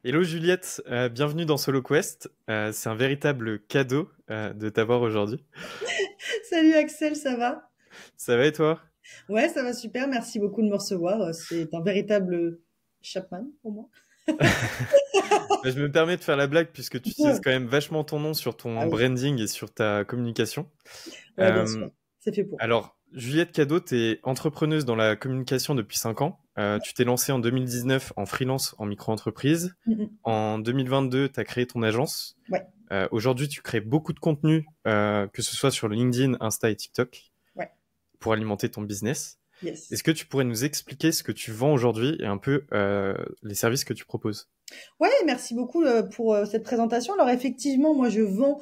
Hello Juliette, bienvenue dans Solo Quest. C'est un véritable cadeau de t'avoir aujourd'hui. Salut Axel, ça va? Ça va et toi? Ouais, ça va super, merci beaucoup de me recevoir. C'est un véritable Chapman pour moi. Bah, je me permets de faire la blague puisque tu utilises quand même vachement ton nom sur ton Ah oui, branding et sur ta communication. ouais, bien Euh, sûr, c'est fait pour. alors, Juliette Cadeau, tu es entrepreneuse dans la communication depuis 5 ans. Tu t'es lancée en 2019 en freelance en micro-entreprise. Mhm. En 2022, tu as créé ton agence. Ouais, Aujourd'hui, tu crées beaucoup de contenu, que ce soit sur LinkedIn, Insta et TikTok, ouais, pour alimenter ton business. yes. Est-ce que tu pourrais nous expliquer ce que tu vends aujourd'hui et un peu les services que tu proposes? Ouais, merci beaucoup pour cette présentation. Alors effectivement, moi je vends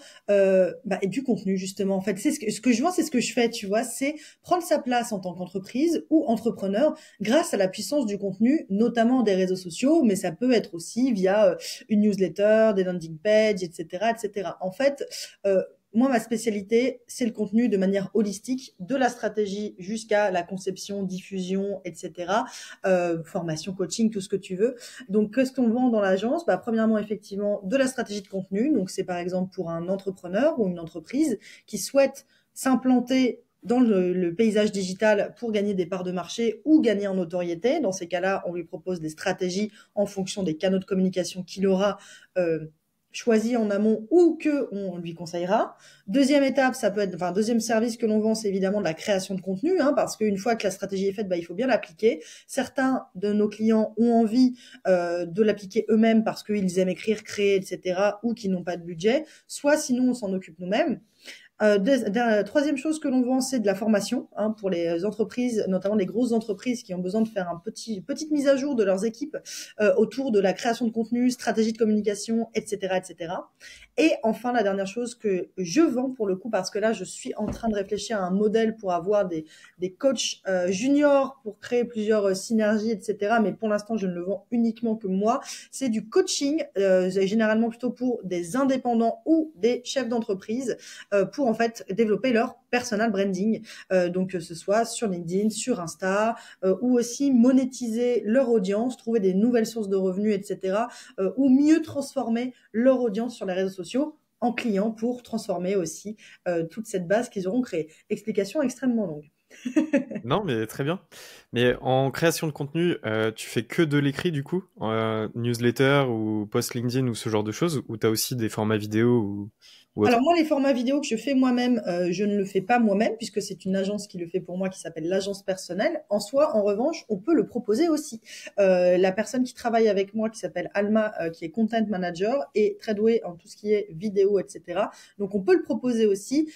du contenu justement. En fait, c'est ce que je vends, c'est ce que je fais, tu vois, c'est prendre sa place en tant qu'entreprise ou entrepreneur grâce à la puissance du contenu, notamment des réseaux sociaux, mais ça peut être aussi via une newsletter, des landing pages, etc., etc. En fait, euh, moi, ma spécialité, c'est le contenu de manière holistique, de la stratégie jusqu'à la conception, diffusion, etc. Formation, coaching, tout ce que tu veux. Donc, qu'est-ce qu'on vend dans l'agence? Premièrement, effectivement, de la stratégie de contenu. Donc, c'est par exemple pour un entrepreneur ou une entreprise qui souhaite s'implanter dans le paysage digital pour gagner des parts de marché ou gagner en notoriété. Dans ces cas-là, on lui propose des stratégies en fonction des canaux de communication qu'il aura choisi en amont ou que on lui conseillera. Deuxième étape, ça peut être, enfin, deuxième service que l'on vend, c'est évidemment de la création de contenu, hein, parce qu'une fois que la stratégie est faite, il faut bien l'appliquer. Certains de nos clients ont envie de l'appliquer eux-mêmes parce qu'ils aiment écrire, créer, etc., ou qu'ils n'ont pas de budget. Soit sinon, on s'en occupe nous-mêmes. Troisième chose que l'on vend, c'est de la formation, hein, pour les entreprises, notamment les grosses entreprises qui ont besoin de faire petite mise à jour de leurs équipes autour de la création de contenu, stratégie de communication, etc., etc. Et enfin, la dernière chose que je vends pour le coup, parce que là, je suis en train de réfléchir à un modèle pour avoir des coachs juniors pour créer plusieurs synergies, etc. Mais pour l'instant, je ne le vends uniquement que moi. C'est du coaching, généralement plutôt pour des indépendants ou des chefs d'entreprise pour en fait développer leur personal branding, donc que ce soit sur LinkedIn, sur Insta, ou aussi monétiser leur audience, trouver des nouvelles sources de revenus, etc., ou mieux transformer leur audience sur les réseaux sociaux en clients pour transformer aussi toute cette base qu'ils auront créée. Explication extrêmement longue. Non, mais très bien. Mais en création de contenu, tu fais que de l'écrit du coup, newsletter ou post LinkedIn ou ce genre de choses, ou t'as aussi des formats vidéo ou Alors autre? moi, les formats vidéo que je fais moi-même, je ne le fais pas moi-même puisque c'est une agence qui le fait pour moi qui s'appelle l'agence personnelle. En soi, en revanche, on peut le proposer aussi. La personne qui travaille avec moi, qui s'appelle Alma, qui est content manager, est très douée en tout ce qui est vidéo, etc. Donc on peut le proposer aussi.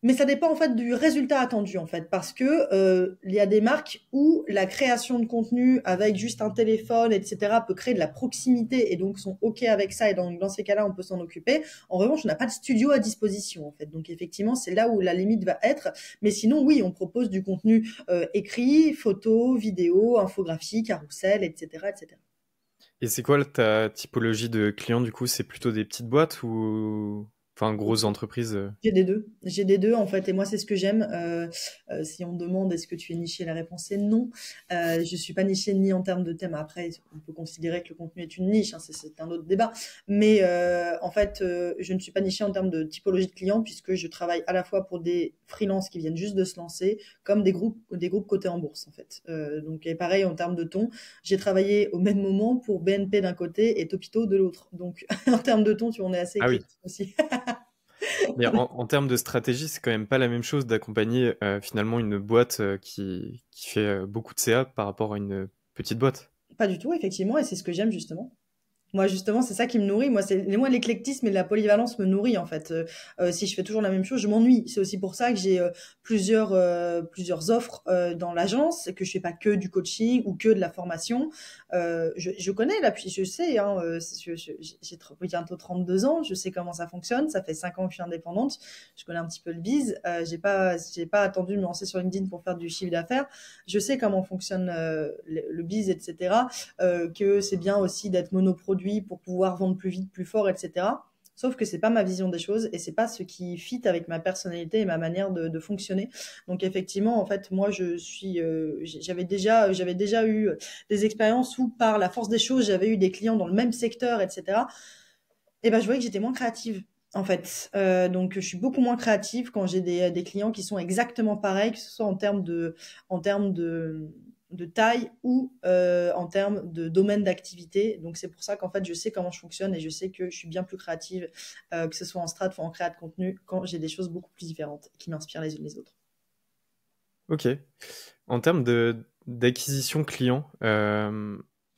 Mais ça dépend en fait du résultat attendu en fait, parce que il y a des marques où la création de contenu avec juste un téléphone, etc., peut créer de la proximité et donc sont ok avec ça et dans ces cas-là on peut s'en occuper. En revanche, on n'a pas de studio à disposition en fait, donc effectivement c'est là où la limite va être. Mais sinon oui, on propose du contenu écrit, photo, vidéo, infographie, carrousel, etc., etc. Et c'est quoi ta typologie de clients du coup? C'est plutôt des petites boîtes ou enfin grosses entreprises? J'ai des deux. J'ai des deux en fait, et moi c'est ce que j'aime. Si on me demande est-ce que tu es niché, la réponse est non. Je suis pas nichée ni en termes de thème. Après, on peut considérer que le contenu est une niche, hein, c'est un autre débat. Mais en fait, je ne suis pas nichée en termes de typologie de clients puisque je travaille à la fois pour des freelances qui viennent juste de se lancer, comme des groupes cotés en bourse en fait. Donc et pareil en termes de ton, j'ai travaillé au même moment pour BNP d'un côté et Topito de l'autre. Donc en termes de ton, tu en es assez Ah oui. éclectique aussi. Mais en termes de stratégie, c'est quand même pas la même chose d'accompagner finalement une boîte qui fait beaucoup de CA par rapport à une petite boîte. Pas du tout, effectivement, et c'est ce que j'aime justement. Moi, justement, c'est ça qui me nourrit. Moi, l'éclectisme et la polyvalence me nourrit en fait. Si je fais toujours la même chose, je m'ennuie. C'est aussi pour ça que j'ai plusieurs offres dans l'agence, et que je fais pas que du coaching ou que de la formation. Je connais là, puis je sais. Hein, j'ai bientôt 32 ans. Je sais comment ça fonctionne. Ça fait 5 ans que je suis indépendante. Je connais un petit peu le biz. J'ai pas attendu de me lancer sur LinkedIn pour faire du chiffre d'affaires. Je sais comment fonctionne le biz, etc. Que c'est bien aussi d'être monoproduit pour pouvoir vendre plus vite, plus fort, etc. Sauf que c'est pas ma vision des choses et c'est pas ce qui fit avec ma personnalité et ma manière de fonctionner. Donc effectivement, en fait, moi, j'avais déjà eu des expériences où, par la force des choses, j'avais eu des clients dans le même secteur, etc. Et ben, je voyais que j'étais moins créative. En fait, donc je suis beaucoup moins créative quand j'ai des clients qui sont exactement pareils, que ce soit en termes de taille ou en termes de domaine d'activité. Donc c'est pour ça qu'en fait je sais comment je fonctionne et je sais que je suis bien plus créative, que ce soit en strat ou en créa de contenu, quand j'ai des choses beaucoup plus différentes qui m'inspirent les unes les autres. Ok. En termes d'acquisition client,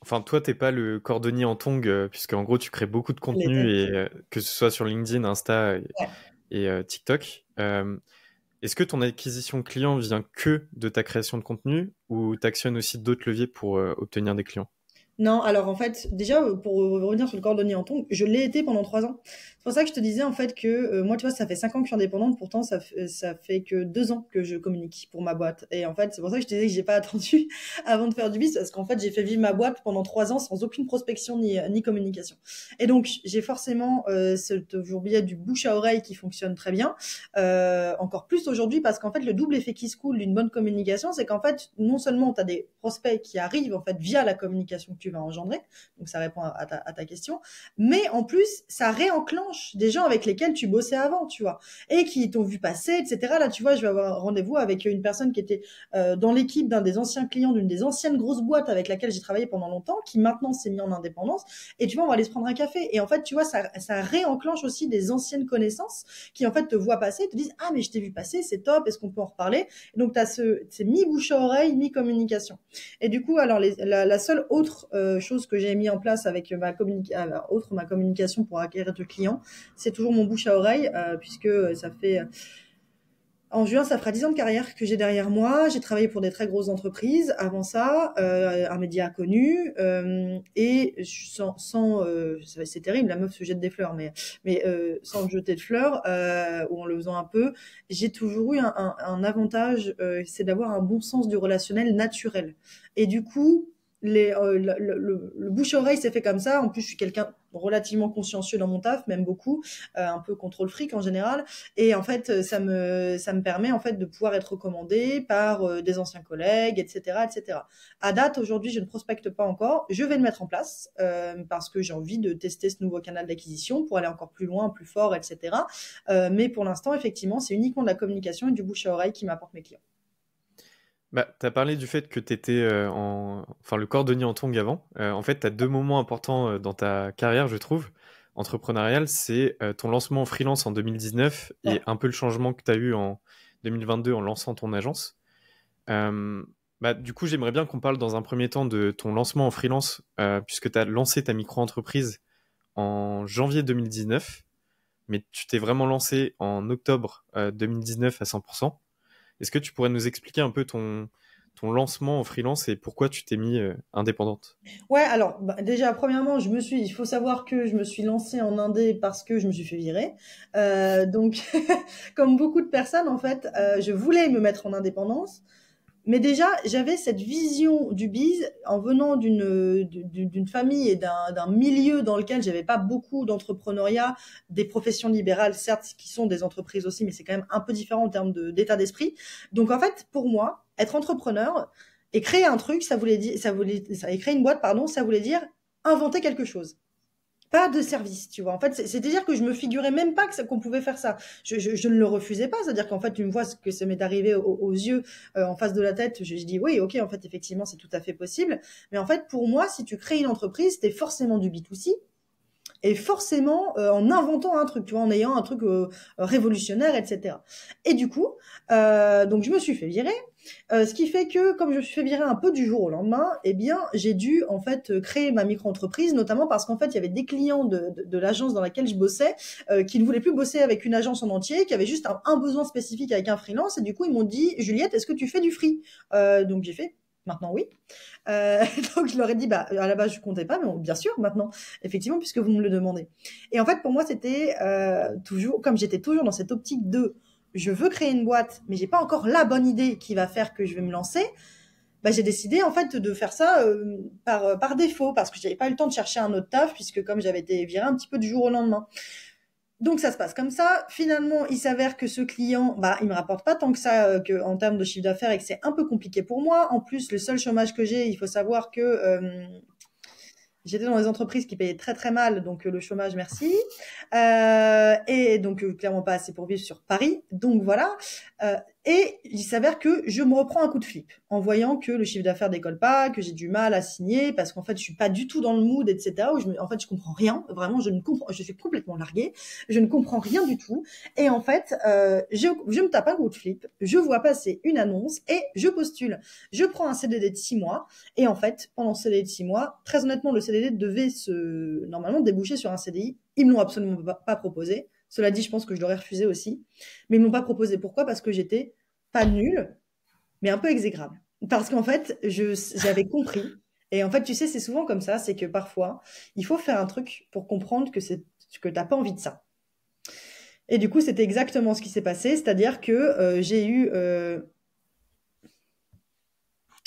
enfin, toi, t'es pas le cordonnier en tongs, puisque en gros, tu crées beaucoup de Je contenu, l'étais. et que ce soit sur LinkedIn, Insta Ouais. et TikTok. Est-ce que ton acquisition client vient que de ta création de contenu ou t'actionnes aussi d'autres leviers pour obtenir des clients? Non, alors en fait, déjà, pour revenir sur le cordonnier en tongs, je l'ai été pendant 3 ans. C'est pour ça que je te disais en fait que moi, tu vois, ça fait 5 ans que je suis indépendante, pourtant ça fait que 2 ans que je communique pour ma boîte. Et en fait, c'est pour ça que je te disais que j'ai pas attendu avant de faire du biz, parce qu'en fait, j'ai fait vivre ma boîte pendant 3 ans sans aucune prospection ni communication. Et donc, j'ai forcément ce toujours biais du bouche à oreille qui fonctionne très bien, encore plus aujourd'hui, parce qu'en fait, le double effet qui se coule d'une bonne communication, c'est qu'en fait, non seulement tu as des prospects qui arrivent en fait via la communication que tu vas engendrer, donc ça répond à ta question, mais en plus, ça réenclenche des gens avec lesquels tu bossais avant, tu vois, et qui t'ont vu passer, etc. Là, tu vois, je vais avoir un rendez-vous avec une personne qui était dans l'équipe d'un des anciens clients d'une des anciennes grosses boîtes avec laquelle j'ai travaillé pendant longtemps, qui maintenant s'est mis en indépendance, et tu vois, on va aller se prendre un café, et en fait, tu vois, ça réenclenche aussi des anciennes connaissances qui, en fait, te voient passer, te disent, ah, mais je t'ai vu passer, c'est top, est-ce qu'on peut en reparler? Et donc, c'est mi-bouche à oreille, mi-communication. Et du coup, alors, la seule autre chose que j'ai mis en place avec ma communication pour acquérir de clients, c'est toujours mon bouche à oreille, puisque ça fait en juin, ça fera 10 ans de carrière que j'ai derrière moi. J'ai travaillé pour des très grosses entreprises. Avant ça, un média connu. Et c'est terrible, la meuf se jette des fleurs, mais sans me jeter de fleurs, ou en le faisant un peu, j'ai toujours eu un avantage, c'est d'avoir un bon sens du relationnel naturel. Et du coup, le bouche-oreille s'est fait comme ça. En plus, je suis quelqu'un relativement consciencieux dans mon taf, même beaucoup, un peu contrôle fric en général. Et en fait, ça me permet en fait de pouvoir être recommandé par des anciens collègues, etc., etc. À date, aujourd'hui, je ne prospecte pas encore. Je vais le mettre en place parce que j'ai envie de tester ce nouveau canal d'acquisition pour aller encore plus loin, plus fort, etc. Mais pour l'instant, effectivement, c'est uniquement de la communication et du bouche à oreille qui m'apporte mes clients. Bah, tu as parlé du fait que tu étais enfin, le cordonnier en tongs avant. En fait, tu as deux moments importants dans ta carrière, je trouve, entrepreneuriale. C'est ton lancement en freelance en 2019 et Ouais. un peu le changement que tu as eu en 2022 en lançant ton agence. Euh, Bah, du coup, j'aimerais bien qu'on parle dans un premier temps de ton lancement en freelance, puisque tu as lancé ta micro-entreprise en janvier 2019, mais tu t'es vraiment lancé en octobre 2019 à 100%. Est-ce que tu pourrais nous expliquer un peu ton lancement en freelance et pourquoi tu t'es mis indépendante? Ouais, alors bah, déjà premièrement, il faut savoir que je me suis lancée en indé parce que je me suis fait virer. Donc, comme beaucoup de personnes en fait, je voulais me mettre en indépendance. Mais déjà, j'avais cette vision du biz en venant d'une famille et d'un milieu dans lequel j'avais pas beaucoup d'entrepreneuriat, des professions libérales, certes, qui sont des entreprises aussi, mais c'est quand même un peu différent en termes d'état d'esprit. Donc, en fait, pour moi, être entrepreneur et créer un truc, et créer une boîte, pardon, ça voulait dire inventer quelque chose. Pas de service, tu vois. En fait, c'est-à-dire que je me figurais même pas qu'on pouvait faire ça. Je ne le refusais pas, c'est-à-dire qu'en fait, tu me vois ce que ça m'est arrivé aux yeux, en face de la tête, je dis oui, ok, en fait, effectivement, c'est tout à fait possible. Mais en fait, pour moi, si tu crées une entreprise, t'es forcément du B2C, et forcément en inventant un truc, tu vois, en ayant un truc révolutionnaire, etc. Et du coup, donc je me suis fait virer, ce qui fait que comme je me suis fait virer un peu du jour au lendemain, eh bien j'ai dû en fait créer ma micro-entreprise, notamment parce qu'en fait il y avait des clients de l'agence dans laquelle je bossais qui ne voulaient plus bosser avec une agence en entier, qui avaient juste un besoin spécifique avec un freelance, et du coup ils m'ont dit Juliette, est-ce que tu fais du free? Donc j'ai fait maintenant oui. Euh, donc je leur ai dit, bah à la base je comptais pas, mais bon, bien sûr maintenant, effectivement, puisque vous me le demandez. Et en fait pour moi c'était toujours, comme j'étais toujours dans cette optique de, je veux créer une boîte, mais j'ai pas encore la bonne idée qui va faire que je vais me lancer. Bah, j'ai décidé en fait de faire ça par défaut, parce que j'avais pas eu le temps de chercher un autre taf, puisque comme j'avais été virée un petit peu du jour au lendemain. Donc ça se passe comme ça. Finalement, il s'avère que ce client, bah, il me rapporte pas tant que ça que en termes de chiffre d'affaires et que c'est un peu compliqué pour moi. En plus, le seul chômage que j'ai, il faut savoir que j'étais dans des entreprises qui payaient très très mal, donc le chômage, merci. Et donc clairement pas assez pour vivre sur Paris. Donc voilà. Et il s'avère que je me reprends un coup de flip en voyant que le chiffre d'affaires décolle pas, que j'ai du mal à signer parce qu'en fait je suis pas du tout dans le mood, etc. En fait je comprends rien, vraiment je suis complètement larguée, je ne comprends rien du tout. Et en fait je me tape un coup de flip, je vois passer une annonce et je postule. Je prends un CDD de 6 mois et en fait pendant ce CDD de 6 mois, très honnêtement le CDD devait normalement déboucher sur un CDI. Ils me l'ont absolument pas proposé. Cela dit, je pense que je l'aurais refusé aussi. Mais ils ne m'ont pas proposé. Pourquoi? Parce que j'étais pas nulle, mais un peu exécrable. Parce qu'en fait, j'avais compris. Et en fait, tu sais, c'est souvent comme ça, c'est que parfois, il faut faire un truc pour comprendre que t'as pas envie de ça. Et du coup, c'était exactement ce qui s'est passé, c'est-à-dire que j'ai eu.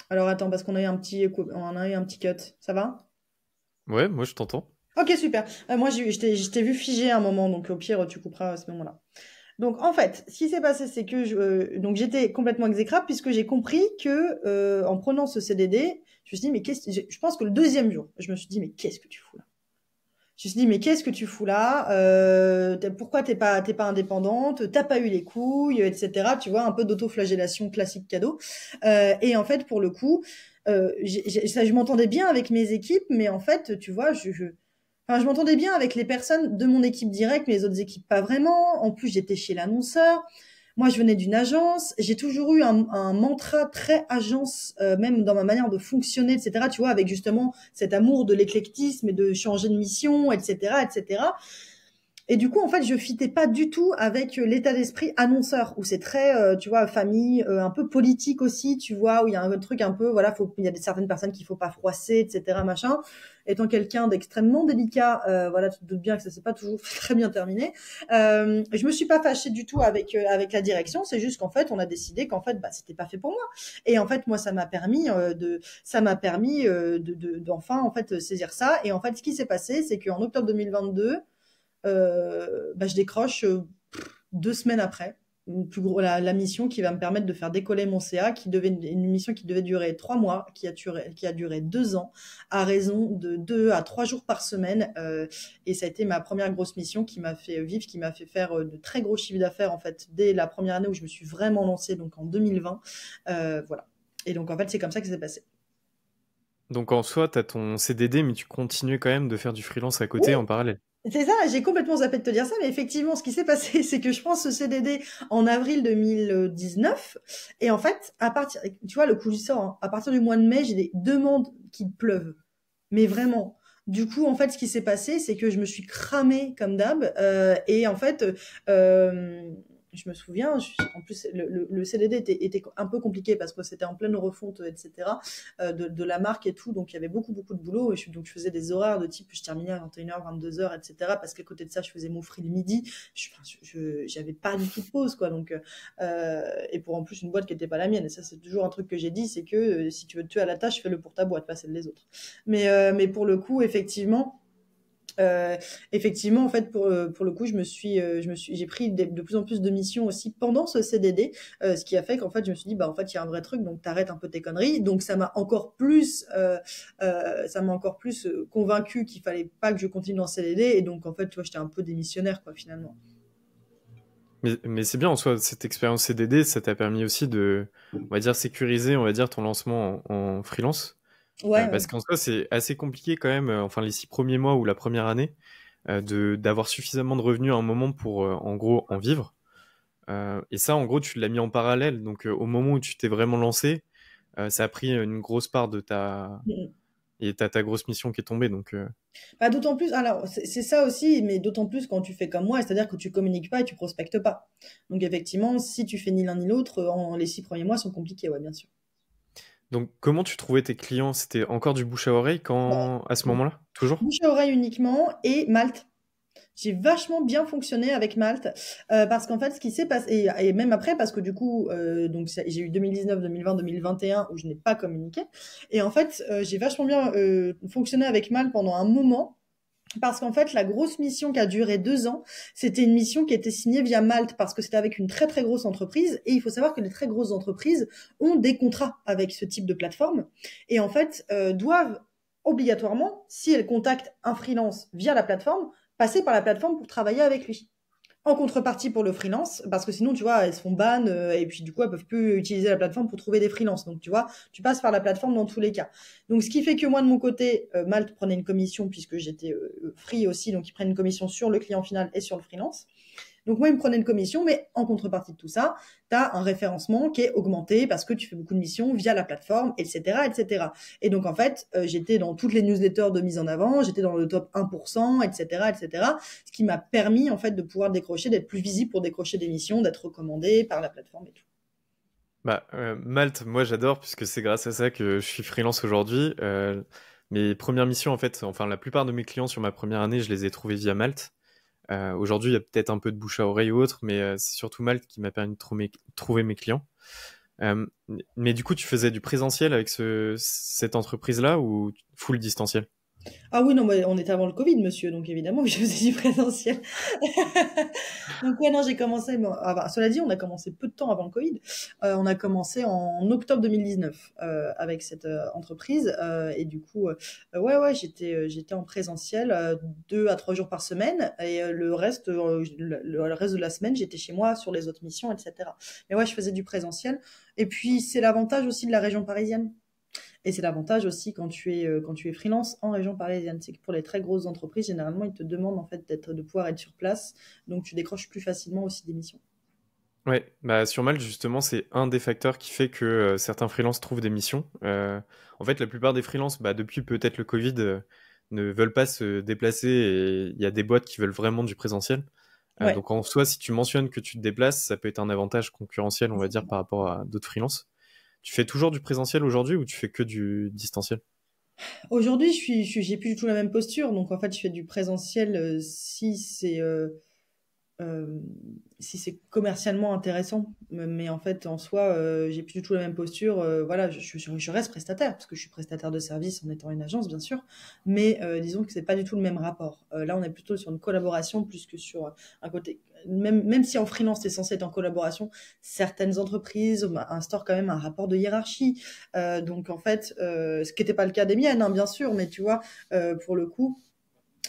Alors attends, parce qu'on a eu on a eu un petit cut. Ça va? Ouais, moi je t'entends. Ok, super. Moi, je t'ai vu figé à un moment, donc au pire, tu couperas à ce moment-là. Donc en fait, ce qui s'est passé, c'est que donc j'étais complètement exécrable puisque j'ai compris que en prenant ce CDD, je me suis dit mais je pense que le deuxième jour, je me suis dit mais qu'est-ce que tu fous là? Je me suis dit mais qu'est-ce que tu fous là? Pourquoi t'es pas indépendante? T'as pas eu les couilles, etc. Tu vois un peu d'autoflagellation classique cadeau. Et en fait pour le coup, je m'entendais bien avec mes équipes, mais en fait tu vois enfin, je m'entendais bien avec les personnes de mon équipe directe, mais les autres équipes pas vraiment. En plus, j'étais chez l'annonceur. Moi, je venais d'une agence. J'ai toujours eu un mantra très agence, même dans ma manière de fonctionner, etc. Tu vois, avec justement cet amour de l'éclectisme et de changer de mission, etc., etc. Et du coup, en fait, je fitais pas du tout avec l'état d'esprit annonceur, où c'est très, tu vois, famille, un peu politique aussi, tu vois, où il y a un truc un peu, voilà, il y a certaines personnes qu'il faut pas froisser, etc., machin. Étant quelqu'un d'extrêmement délicat, voilà, tu te doutes bien que ça s'est pas toujours très bien terminé. Je me suis pas fâchée du tout avec la direction, c'est juste qu'en fait, on a décidé qu'en fait, bah, c'était pas fait pour moi. Et en fait, moi, ça m'a permis d'enfin, en fait, saisir ça. Et en fait, ce qui s'est passé, c'est qu'en octobre 2022, bah, je décroche 2 semaines après la mission qui va me permettre de faire décoller mon CA, une mission qui devait durer 3 mois, qui a duré 2 ans, à raison de 2 à 3 jours par semaine. Et ça a été ma première grosse mission qui m'a fait vivre, qui m'a fait faire de très gros chiffres d'affaires en fait dès la première année où je me suis vraiment lancée, donc en 2020. Voilà. Et donc en fait c'est comme ça que ça s'est passé. Donc en soi, t'as ton CDD, mais tu continues quand même de faire du freelance à Oui, côté en parallèle. c'est ça, j'ai complètement zappé de te dire ça, mais effectivement, ce qui s'est passé, c'est que je prends ce CDD en avril 2019, et en fait, tu vois, le coup du sort, hein, à partir du mois de mai, j'ai des demandes qui pleuvent, mais vraiment. Du coup, en fait, ce qui s'est passé, c'est que je me suis cramée comme d'hab, et en fait, je me souviens, en plus, le CDD était un peu compliqué parce que c'était en pleine refonte, etc., de la marque et tout. Donc, il y avait beaucoup, beaucoup de boulot. Donc, je faisais des horaires de type, je terminais à 21h, 22h, etc. Parce qu'à côté de ça, je faisais mon free le midi. J'avais pas du tout de pause, quoi. Donc, et pour en plus, une boîte qui n'était pas la mienne. Et ça, c'est toujours un truc que j'ai dit, c'est que si tu veux te tuer à la tâche, fais-le pour ta boîte, pas celle des autres. Mais pour le coup, euh, effectivement, en fait, pour le coup, j'ai pris de plus en plus de missions aussi pendant ce CDD, ce qui a fait qu'en fait, je me suis dit, bah, en fait, il y a un vrai truc, donc t'arrêtes un peu tes conneries. Donc, ça m'a encore plus convaincu qu'il fallait pas que je continue dans ce CDD. Et donc, en fait, tu vois, j'étais un peu démissionnaire, quoi, finalement. Mais c'est bien en soi, cette expérience CDD, ça t'a permis aussi de, on va dire, sécuriser, on va dire, ton lancement en freelance. Ouais, ouais. Parce qu'en soi, c'est assez compliqué quand même, enfin les 6 premiers mois ou la première année, d'avoir suffisamment de revenus à un moment pour, en gros, en vivre. Et ça, en gros, tu l'as mis en parallèle. Donc, au moment où tu t'es vraiment lancé, ça a pris une grosse part de ta... Mm. Et t'as ta grosse mission qui est tombée. Donc, Bah, d'autant plus, alors, c'est ça aussi, mais d'autant plus quand tu fais comme moi, c'est-à-dire que tu communiques pas et tu prospectes pas. Donc, effectivement, si tu fais ni l'un ni l'autre, les 6 premiers mois sont compliqués, ouais, bien sûr. donc, comment tu trouvais tes clients? C'était encore du bouche à oreille à ce moment-là? Toujours? Bouche à oreille uniquement et Malte. J'ai vachement bien fonctionné avec Malte parce qu'en fait, ce qui s'est passé et même après, parce que du coup, donc j'ai eu 2019, 2020, 2021 où je n'ai pas communiqué et en fait, j'ai vachement bien fonctionné avec Malte pendant un moment Parce qu'en fait, la grosse mission qui a duré 2 ans, c'était une mission qui était signée via Malte parce que c'était avec une très très grosse entreprise. Et il faut savoir que les très grosses entreprises ont des contrats avec ce type de plateforme et en fait doivent obligatoirement, si elles contactent un freelance via la plateforme, passer par la plateforme pour travailler avec lui. En contrepartie pour le freelance, parce que sinon, tu vois, elles se font ban et puis du coup, elles peuvent plus utiliser la plateforme pour trouver des freelances. Donc, tu vois, tu passes par la plateforme dans tous les cas. Donc, ce qui fait que moi, de mon côté, Malte prenait une commission puisque j'étais free aussi, donc ils prennent une commission sur le client final et sur le freelance. Donc moi, ils me prenaient une commission, mais en contrepartie de tout ça, tu as un référencement qui est augmenté parce que tu fais beaucoup de missions via la plateforme, etc., etc. Et donc en fait, j'étais dans toutes les newsletters de mise en avant, j'étais dans le top 1%, etc., etc. Ce qui m'a permis en fait de pouvoir décrocher, d'être plus visible pour décrocher des missions, d'être recommandé par la plateforme et tout. Bah, Malte, moi j'adore puisque c'est grâce à ça que je suis freelance aujourd'hui. Mes premières missions, en fait, enfin la plupart de mes clients sur ma première année, je les ai trouvés via Malte. Aujourd'hui, il y a peut-être un peu de bouche à oreille ou autre, mais c'est surtout Malte qui m'a permis de trouver mes clients. Euh, mais du coup, tu faisais du présentiel avec cette entreprise-là ou full distanciel? Ah oui, non, mais on était avant le Covid, monsieur, donc évidemment que je faisais du présentiel. Donc ouais, non, j'ai commencé. Bon, cela dit, on a commencé peu de temps avant le Covid. On a commencé en octobre 2019 avec cette entreprise et du coup, ouais, ouais, j'étais en présentiel 2 à 3 jours par semaine et le reste de la semaine, j'étais chez moi sur les autres missions, etc. Mais ouais, je faisais du présentiel. Et puis c'est l'avantage aussi de la région parisienne. Et c'est l'avantage aussi quand tu es freelance en région parisienne, c'est que pour les très grosses entreprises, généralement, ils te demandent en fait de pouvoir être sur place, donc tu décroches plus facilement aussi des missions. Ouais, bah sur Malte justement, c'est un des facteurs qui fait que certains freelances trouvent des missions. En fait, la plupart des freelances, bah, depuis peut-être le Covid, ne veulent pas se déplacer et il y a des boîtes qui veulent vraiment du présentiel. Ouais, Donc en soi, si tu mentionnes que tu te déplaces, ça peut être un avantage concurrentiel, on va dire, par rapport à d'autres freelances. Tu fais toujours du présentiel aujourd'hui ou tu fais que du distanciel? aujourd'hui, j'ai plus du tout la même posture, donc en fait, je fais du présentiel euh, si c'est commercialement intéressant. Mais en fait, en soi, j'ai plus du tout la même posture. Voilà, je reste prestataire, parce que je suis prestataire de service en étant une agence, bien sûr. Mais disons que c'est pas du tout le même rapport. Là, on est plutôt sur une collaboration plus que sur un côté. Même si en freelance, tu es censé être en collaboration, certaines entreprises instaurent quand même un rapport de hiérarchie. Donc, en fait, ce qui n'était pas le cas des miennes, hein, bien sûr, mais tu vois, pour le coup,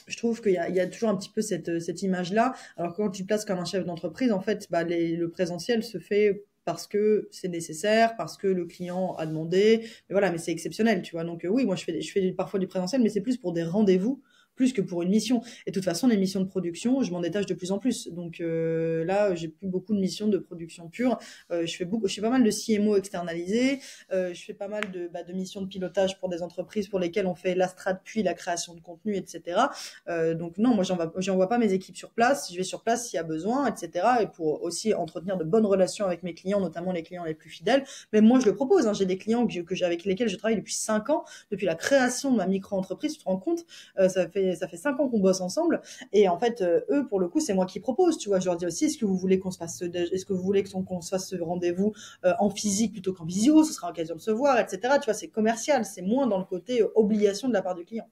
je trouve qu'il y a toujours un petit peu cette image-là. Alors que quand tu te places comme un chef d'entreprise, en fait, bah, le présentiel se fait parce que c'est nécessaire, parce que le client a demandé. Mais voilà, mais c'est exceptionnel, tu vois. Donc oui, moi je fais parfois du présentiel, mais c'est plus pour des rendez-vous plus que pour une mission. Et de toute façon, les missions de production, je m'en détache de plus en plus. Donc là, j'ai plus beaucoup de missions de production pure. Je fais pas mal de CMO externalisés. Je fais pas mal de missions de pilotage pour des entreprises pour lesquelles on fait la strat puis la création de contenu, etc. Donc non, moi j'envoie pas mes équipes sur place. Je vais sur place s'il y a besoin, etc. Et pour aussi entretenir de bonnes relations avec mes clients, notamment les clients les plus fidèles. Mais moi je le propose. Hein. J'ai des clients avec lesquels je travaille depuis 5 ans, depuis la création de ma micro-entreprise. Tu te rends compte, ça fait 5 ans qu'on bosse ensemble. Et en fait, eux pour le coup, c'est moi qui propose. Tu vois, je leur dis aussi, est-ce que vous voulez est-ce que vous voulez qu'on se fasse ce rendez-vous en physique plutôt qu'en visio? Ce sera l'occasion de se voir, etc. Tu vois, c'est commercial. C'est moins dans le côté obligation de la part du client.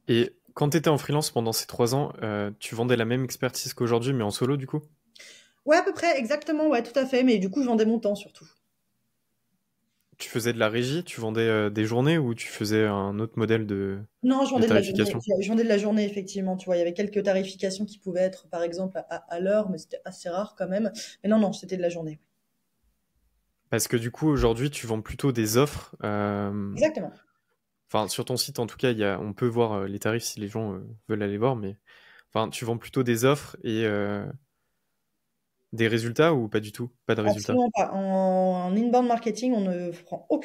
Et quand tu étais en freelance pendant ces 3 ans, tu vendais la même expertise qu'aujourd'hui, mais en solo du coup? Ouais, à peu près, exactement, ouais, tout à fait. Mais du coup, je vendais mon temps surtout. Tu faisais de la régie, tu vendais des journées ou tu faisais un autre modèle Non, je de vendais de la journée. tarification? Je vendais de la journée, effectivement. Tu vois, il y avait quelques tarifications qui pouvaient être, par exemple, à l'heure, mais c'était assez rare quand même. Mais non, non, c'était de la journée. Parce que du coup, aujourd'hui, tu vends plutôt des offres. Exactement. Enfin, sur ton site, en tout cas, on peut voir les tarifs si les gens veulent aller voir, mais enfin, tu vends plutôt des offres et des résultats ou pas du tout? Pas de résultats? Absolument pas. En inbound marketing, on ne prend on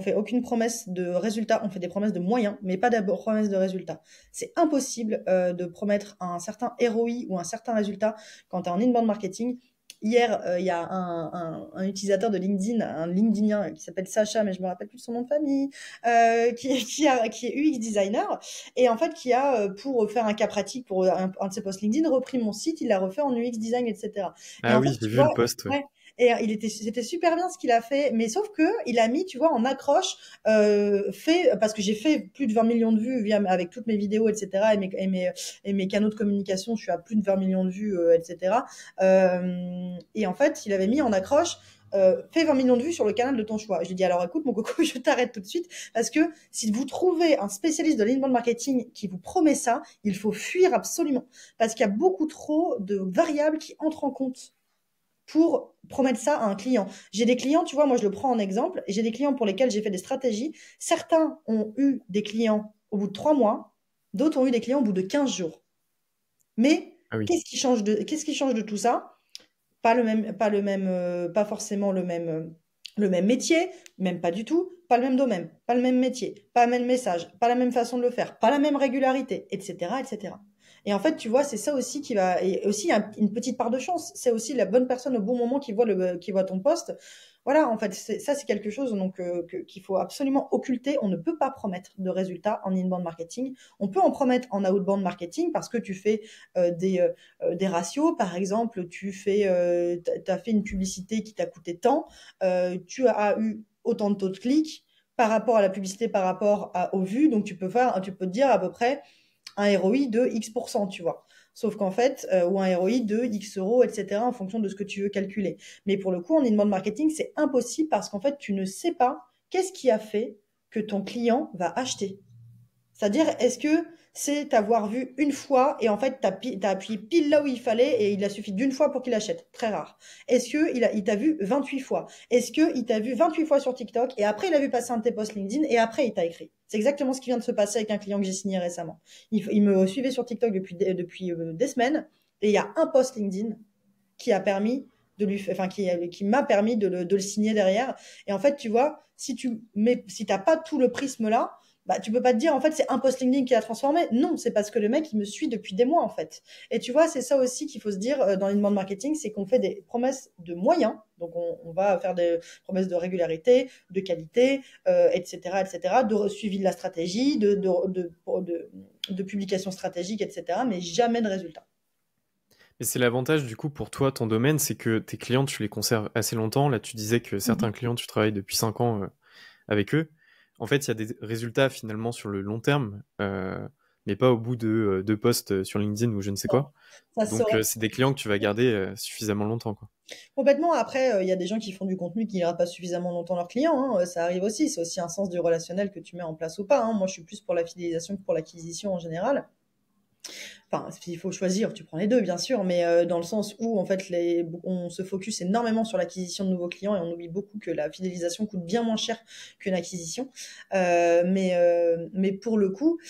fait aucune promesse de résultat. On fait des promesses de moyens, mais pas de promesses de résultats. C'est impossible de promettre un certain ROI ou un certain résultat quand tu es en inbound marketing. Hier, il y a un utilisateur de LinkedIn, un LinkedInien qui s'appelle Sacha, mais je me rappelle plus de son nom de famille, qui est UX designer et en fait qui a, pour faire un cas pratique pour un de ses posts LinkedIn, repris mon site, il l'a refait en UX design, etc. Et Ah en fait, oui, j'ai tu vu le vois, post, ouais. ouais. Et c'était super bien ce qu'il a fait, mais sauf que il a mis, tu vois, en accroche, parce que j'ai fait plus de 20 millions de vues avec toutes mes vidéos, etc., et mes canaux de communication, je suis à plus de 20 millions de vues, etc. Et en fait, il avait mis en accroche, fais 20 millions de vues sur le canal de ton choix. Je lui ai dit, alors écoute, mon coco, je t'arrête tout de suite, parce que si vous trouvez un spécialiste de l'inbound marketing qui vous promet ça, il faut fuir absolument, parce qu'il y a beaucoup trop de variables qui entrent en compte pour promettre ça à un client. J'ai des clients, tu vois, moi je le prends en exemple, et j'ai des clients pour lesquels j'ai fait des stratégies. Certains ont eu des clients au bout de 3 mois, d'autres ont eu des clients au bout de 15 jours. Mais Ah oui. qu'est-ce qui change de tout ça? Pas forcément le même métier, même pas du tout, pas le même domaine, pas le même métier, pas le même message, pas la même façon de le faire, pas la même régularité, etc., etc. Et en fait, tu vois, c'est ça aussi qui va, et aussi une petite part de chance. C'est aussi la bonne personne au bon moment qui voit ton poste. Voilà, en fait, ça, c'est quelque chose donc qu'il faut absolument occulter. On ne peut pas promettre de résultats en inbound marketing. On peut en promettre en outbound marketing parce que tu fais des ratios. Par exemple, t'as fait une publicité qui t'a coûté tant, tu as eu autant de taux de clics par rapport à la publicité, aux vues. Donc, tu peux te dire à peu près un ROI de X%, tu vois. Sauf qu'en fait, ou un ROI de X euros, etc., en fonction de ce que tu veux calculer. Mais pour le coup, en inbound marketing, c'est impossible parce qu'en fait, tu ne sais pas qu'est-ce qui a fait que ton client va acheter. C'est-à-dire, est-ce que c'est t'avoir vu une fois et en fait, t'as appuyé pile là où il fallait et il a suffi d'une fois pour qu'il achète? Très rare. Est-ce que il t'a vu 28 fois? Est-ce que il t'a vu 28 fois sur TikTok et après il a vu passer un de tes posts LinkedIn et après il t'a écrit? C'est exactement ce qui vient de se passer avec un client que j'ai signé récemment. Il me suivait sur TikTok depuis des semaines et il y a un post LinkedIn qui a permis qui m'a permis de le signer derrière. Et en fait, tu vois, si t'as pas tout le prisme là, bah, tu peux pas te dire, en fait, c'est un post LinkedIn qui a transformé. Non, c'est parce que le mec, il me suit depuis des mois, en fait. Et tu vois, c'est ça aussi qu'il faut se dire dans l'inbound marketing, c'est qu'on fait des promesses de moyens. Donc, on va faire des promesses de régularité, de qualité, etc., etc., de suivi de la stratégie, de publication stratégique, etc., mais jamais de résultat. Et c'est l'avantage du coup pour toi, ton domaine, c'est que tes clients, tu les conserves assez longtemps. Là, tu disais que certains Mhm. clients, tu travailles depuis 5 ans avec eux. En fait, il y a des résultats finalement sur le long terme, mais pas au bout de 2 posts sur LinkedIn ou je ne sais Non, quoi. ça se Donc, saurait. c'est des clients que tu vas garder suffisamment longtemps, quoi. Complètement. Après, il y a des gens qui font du contenu qui ne gardent pas suffisamment longtemps leurs clients, hein. Ça arrive aussi. C'est aussi un sens du relationnel que tu mets en place ou pas, hein. Moi, je suis plus pour la fidélisation que pour l'acquisition en général. Enfin, il faut choisir, tu prends les deux, bien sûr, mais dans le sens où, en fait, on se focus énormément sur l'acquisition de nouveaux clients et on oublie beaucoup que la fidélisation coûte bien moins cher qu'une acquisition. Mais pour le coup,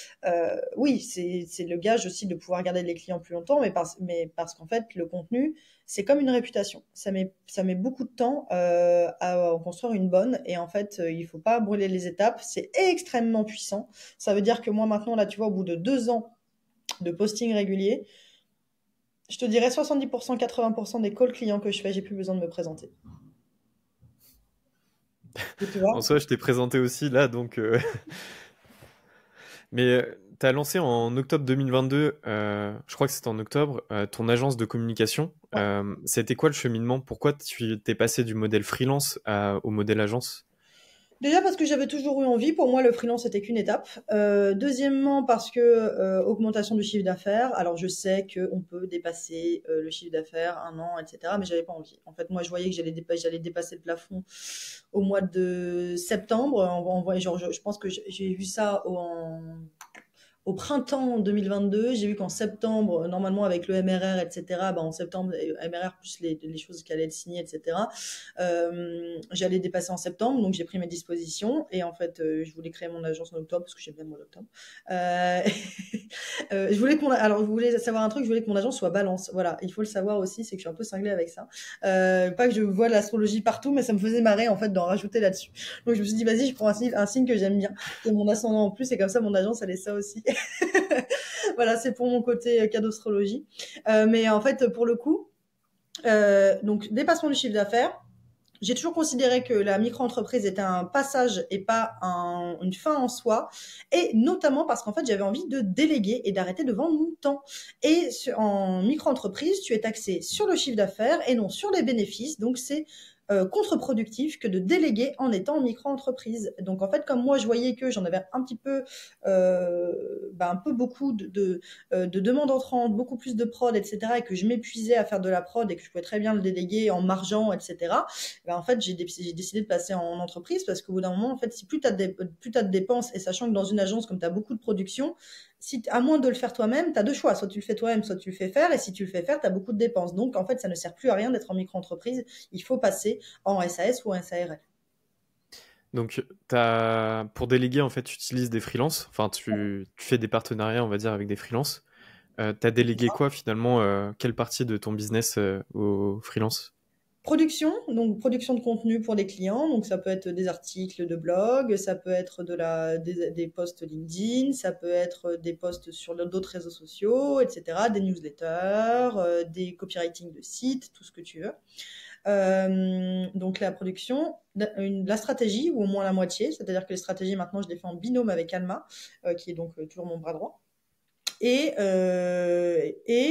oui, c'est le gage aussi de pouvoir garder les clients plus longtemps, mais parce qu'en fait, le contenu, c'est comme une réputation. Ça met beaucoup de temps à en construire une bonne et en fait, il faut pas brûler les étapes. C'est extrêmement puissant. Ça veut dire que moi, maintenant, là, tu vois, au bout de 2 ans de posting régulier, je te dirais 70%, 80% des calls clients que je fais, j'ai plus besoin de me présenter. Et tu En vois? soi, je t'ai présenté aussi là, donc. Mais tu as lancé en octobre 2022, je crois que c'était en octobre, ton agence de communication. Ouais. C'était quoi le cheminement? Pourquoi tu t'es passé du modèle freelance au modèle agence? Déjà parce que j'avais toujours eu envie. Pour moi, le freelance c'était qu'une étape. Deuxièmement parce que augmentation du chiffre d'affaires. Alors je sais qu'on peut dépasser le chiffre d'affaires un an, etc. Mais j'avais pas envie. En fait, moi, je voyais que j'allais dépasser le plafond au mois de septembre. Genre, je pense que j'ai vu ça au printemps 2022. J'ai vu qu'en septembre, normalement avec le MRR, etc., bah en septembre, MRR plus les choses qui allaient être signées, etc., j'allais dépasser en septembre, donc j'ai pris mes dispositions. Et en fait, je voulais créer mon agence en octobre parce que j'aime bien le mois d'octobre. Euh, alors, vous voulez savoir un truc, je voulais que mon agence soit balance. Voilà, il faut le savoir aussi, c'est que je suis un peu cinglée avec ça. Pas que je vois l'astrologie partout, mais ça me faisait marrer en fait d'en rajouter là-dessus. Donc je me suis dit, vas-y, je prends un signe que j'aime bien, c'est mon ascendant en plus, et comme ça, mon agence, elle est ça aussi. Voilà, c'est pour mon côté cadeaustrologie. Mais en fait, pour le coup, donc dépassement du chiffre d'affaires, j'ai toujours considéré que la micro-entreprise était un passage et pas une fin en soi, et notamment parce qu'en fait, j'avais envie de déléguer et d'arrêter de vendre mon temps. Et en micro-entreprise, tu es taxé sur le chiffre d'affaires et non sur les bénéfices, donc c'est contre-productif que de déléguer en étant en micro-entreprise. Donc en fait, comme moi, je voyais que j'en avais un petit peu, un peu beaucoup de demandes entrantes, beaucoup plus de prod, etc., et que je m'épuisais à faire de la prod et que je pouvais très bien le déléguer en margeant, etc., en fait, j'ai décidé de passer en entreprise parce qu'au bout d'un moment, en fait, si plus tu as de dépenses, et sachant que dans une agence, comme tu as beaucoup de production, si, à moins de le faire toi-même, tu as deux choix. Soit tu le fais toi-même, soit tu le fais faire. Et si tu le fais faire, tu as beaucoup de dépenses. Donc, en fait, ça ne sert plus à rien d'être en micro-entreprise. Il faut passer en SAS ou en SARL. Donc, pour déléguer, en fait, tu utilises des freelances. Enfin, tu fais des partenariats, on va dire, avec des freelances. Tu as délégué quoi, finalement, quelle partie de ton business aux freelances? Production, donc production de contenu pour les clients, donc ça peut être des articles de blog, ça peut être des posts LinkedIn, ça peut être des posts sur d'autres réseaux sociaux, etc., des newsletters, des copywriting de sites, tout ce que tu veux. Donc la production, la stratégie, ou au moins la moitié, c'est-à-dire que les stratégies maintenant je les fais en binôme avec Alma, qui est donc toujours mon bras droit. Et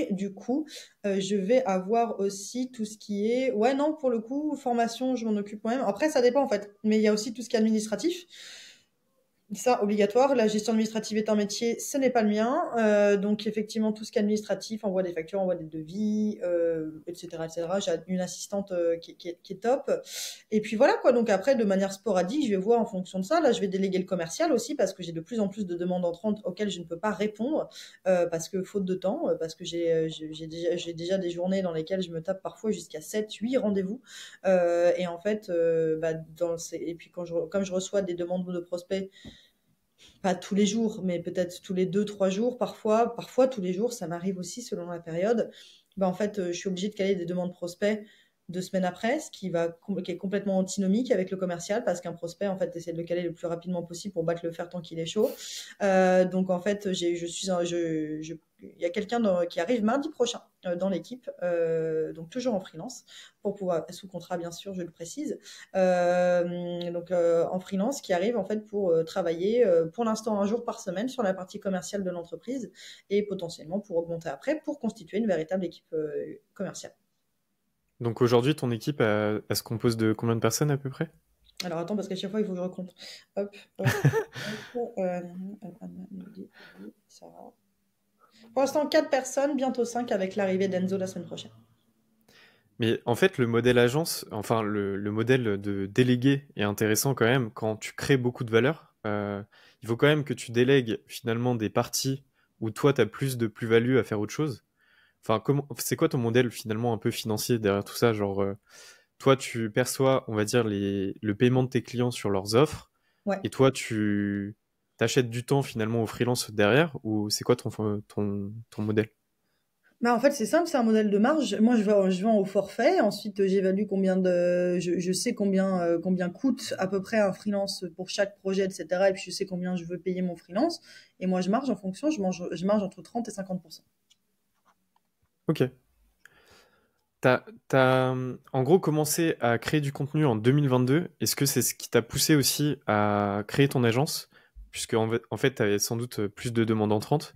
du coup, je vais avoir aussi tout ce qui est... Ouais, non, pour le coup, formation, je m'en occupe moi-même. Après, ça dépend en fait. Mais il y a aussi tout ce qui est administratif. Ça, obligatoire. La gestion administrative est un métier, ce n'est pas le mien. Donc, effectivement, tout ce qui est administratif, envoie des factures, envoie des devis, etc., etc. J'ai une assistante qui est top. Et puis voilà quoi. Donc après, de manière sporadique, je vais voir en fonction de ça. Là, je vais déléguer le commercial aussi parce que j'ai de plus en plus de demandes entrantes auxquelles je ne peux pas répondre parce que faute de temps, parce que j'ai déjà des journées dans lesquelles je me tape parfois jusqu'à 7, 8 rendez-vous. Et en fait, et puis comme je reçois des demandes de prospects, pas tous les jours, mais peut-être tous les 2, 3 jours, parfois tous les jours, ça m'arrive aussi selon la période. En fait, je suis obligée de caler des demandes prospects 2 semaines après, qui est complètement antinomique avec le commercial, parce qu'un prospect, en fait, essaie de le caler le plus rapidement possible pour battre le fer tant qu'il est chaud. Donc, en fait, il y a quelqu'un qui arrive mardi prochain dans l'équipe, donc toujours en freelance, pour pouvoir, sous contrat bien sûr, je le précise, en freelance, qui arrive en fait pour travailler pour l'instant un jour par semaine sur la partie commerciale de l'entreprise et potentiellement pour augmenter après pour constituer une véritable équipe commerciale. Donc aujourd'hui, ton équipe, elle se compose de combien de personnes à peu près? Alors attends, parce qu'à chaque fois il faut que je recompte. Hop, hop, hop, Sarah. Pour l'instant 4 personnes, bientôt 5 avec l'arrivée d'Enzo la semaine prochaine. Mais en fait, le modèle agence, enfin le modèle de délégué est intéressant quand même. Quand tu crées beaucoup de valeur, il faut quand même que tu délègues finalement des parties où toi, tu as plus de plus-value à faire autre chose. Enfin, c'est quoi ton modèle finalement un peu financier derrière tout ça? Genre, toi, tu perçois, on va dire, le paiement de tes clients sur leurs offres, Ouais. et toi, tu t'achètes du temps finalement au freelance derrière, ou c'est quoi ton modèle? En fait, c'est simple, c'est un modèle de marge. Moi, je vends au forfait. Ensuite, j'évalue je sais combien coûte à peu près un freelance pour chaque projet, etc. Et puis, je sais combien je veux payer mon freelance. Et moi, je marge en fonction, je marge entre 30 et 50%. Ok. T'as, en gros commencé à créer du contenu en 2022. Est-ce que c'est ce qui t'a poussé aussi à créer ton agence? Puisque en fait, tu avais sans doute plus de demandes entrantes.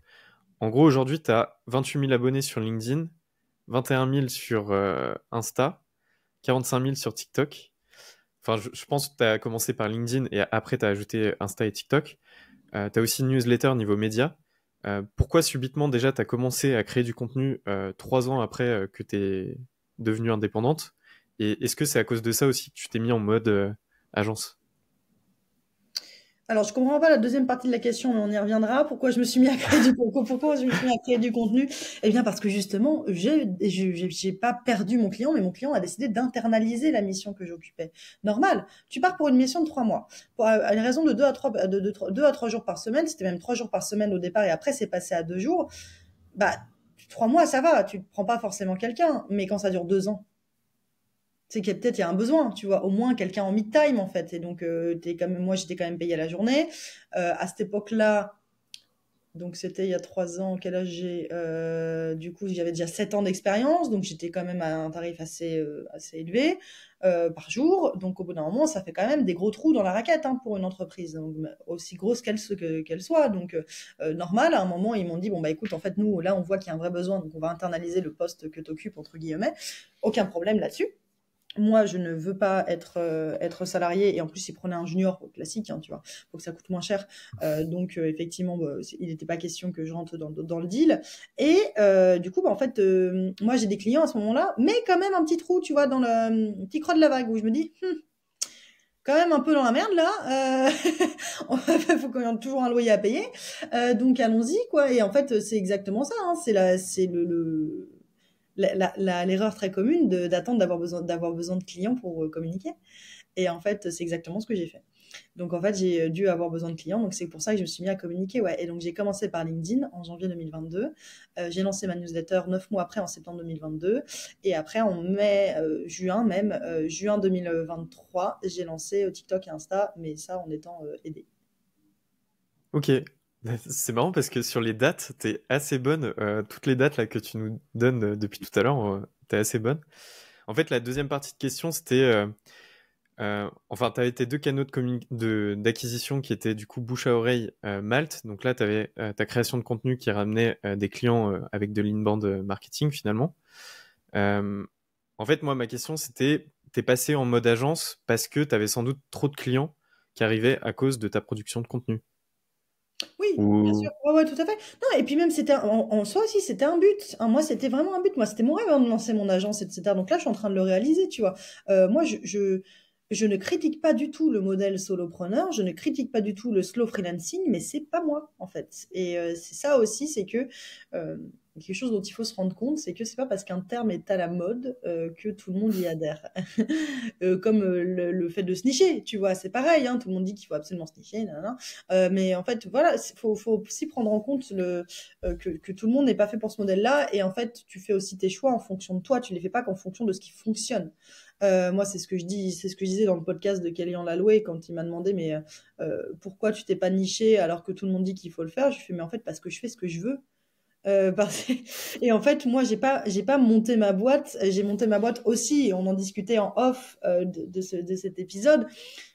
En gros, aujourd'hui, tu as 28 000 abonnés sur LinkedIn, 21 000 sur Insta, 45 000 sur TikTok. Enfin, je pense que tu as commencé par LinkedIn et après, tu as ajouté Insta et TikTok. Tu as aussi une newsletter niveau média. Pourquoi subitement déjà tu as commencé à créer du contenu 3 ans après que tu es devenue indépendante? Et est-ce que c'est à cause de ça aussi que tu t'es mis en mode agence? Alors, je comprends pas la deuxième partie de la question, mais on y reviendra. Pourquoi je me suis mis à créer pourquoi je me suis mis à créer du contenu? Eh bien, parce que justement, j'ai pas perdu mon client, mais mon client a décidé d'internaliser la mission que j'occupais. Normal. Tu pars pour une mission de 3 mois. À une raison de 2 à 3 jours par semaine. C'était même 3 jours par semaine au départ et après, c'est passé à 2 jours. 3 mois, ça va. Tu ne prends pas forcément quelqu'un. Mais quand ça dure 2 ans, c'est qu'il y a peut-être il y a un besoin, tu vois, au moins quelqu'un en mid-time en fait. Et donc moi j'étais quand même payée à la journée. À cette époque-là, Donc c'était il y a 3 ans. Quel âge j'ai? Du coup, j'avais déjà 7 ans d'expérience, donc j'étais quand même à un tarif assez élevé par jour. Donc au bout d'un moment, ça fait quand même des gros trous dans la raquette, hein, pour une entreprise, donc, aussi grosse qu'elle soit. Donc normal, à un moment, ils m'ont dit, bon bah écoute, en fait, nous, là, on voit qu'il y a un vrai besoin, donc on va internaliser le poste que tu occupes, entre guillemets. Aucun problème là-dessus. Moi, je ne veux pas être salarié, et en plus, ils prenaient un junior classique, hein, tu vois, faut que ça coûte moins cher. Donc, effectivement, bah, il n'était pas question que je rentre dans le deal. Et du coup, bah, en fait, moi, j'ai des clients à ce moment-là, mais quand même un petit trou, tu vois, dans le petit creux de la vague, où je me dis, quand même un peu dans la merde là. Faut qu'on ait toujours un loyer à payer. Donc allons-y quoi. Et en fait, c'est exactement ça, hein. C'est l'erreur très commune d'attendre d'avoir besoin de clients pour communiquer. Et en fait, c'est exactement ce que j'ai fait. Donc en fait, j'ai dû avoir besoin de clients. Donc c'est pour ça que je me suis mis à communiquer. Ouais. Et donc j'ai commencé par LinkedIn en janvier 2022. J'ai lancé ma newsletter 9 mois après, en septembre 2022. Et après, en juin 2023, j'ai lancé TikTok et Insta, mais ça en étant aidée. Ok. C'est marrant parce que sur les dates, t'es assez bonne. Toutes les dates là que tu nous donnes depuis tout à l'heure, t'es assez bonne. En fait, la deuxième partie de question, c'était, enfin, tu avais tes deux canaux d'acquisition qui étaient du coup bouche à oreille, Malte. Donc là, tu avais ta création de contenu qui ramenait des clients avec de l'inbound marketing finalement. Euh, En fait, moi, ma question, c'était, t'es passé en mode agence parce que tu avais sans doute trop de clients qui arrivaient à cause de ta production de contenu. Oui, bien sûr. Ou... Ouais, ouais, tout à fait. Non, et puis même, en soi aussi, c'était un but, hein. Moi, c'était vraiment un but. Moi, c'était mon rêve, hein, de lancer mon agence, etc. Donc là, je suis en train de le réaliser, tu vois. Moi, je ne critique pas du tout le modèle solopreneur, je ne critique pas du tout le slow freelancing, mais c'est pas moi, en fait. Et c'est ça aussi, c'est que euh, quelque chose dont il faut se rendre compte, c'est que c'est pas parce qu'un terme est à la mode que tout le monde y adhère. Comme le fait de se nicher, tu vois, c'est pareil, hein, tout le monde dit qu'il faut absolument se nicher, nanana. Mais en fait, voilà, faut aussi prendre en compte que tout le monde n'est pas fait pour ce modèle-là. Et en fait, tu fais aussi tes choix en fonction de toi. Tu les fais pas qu'en fonction de ce qui fonctionne. Moi, c'est ce que je dis, c'est ce que je disais dans le podcast de Kélian Laloué quand il m'a demandé, mais pourquoi tu t'es pas niché alors que tout le monde dit qu'il faut le faire? Je lui fais, mais en fait, parce que je fais ce que je veux. Et en fait, moi, j'ai pas monté ma boîte. J'ai monté ma boîte aussi. Et on en discutait en off de cet épisode.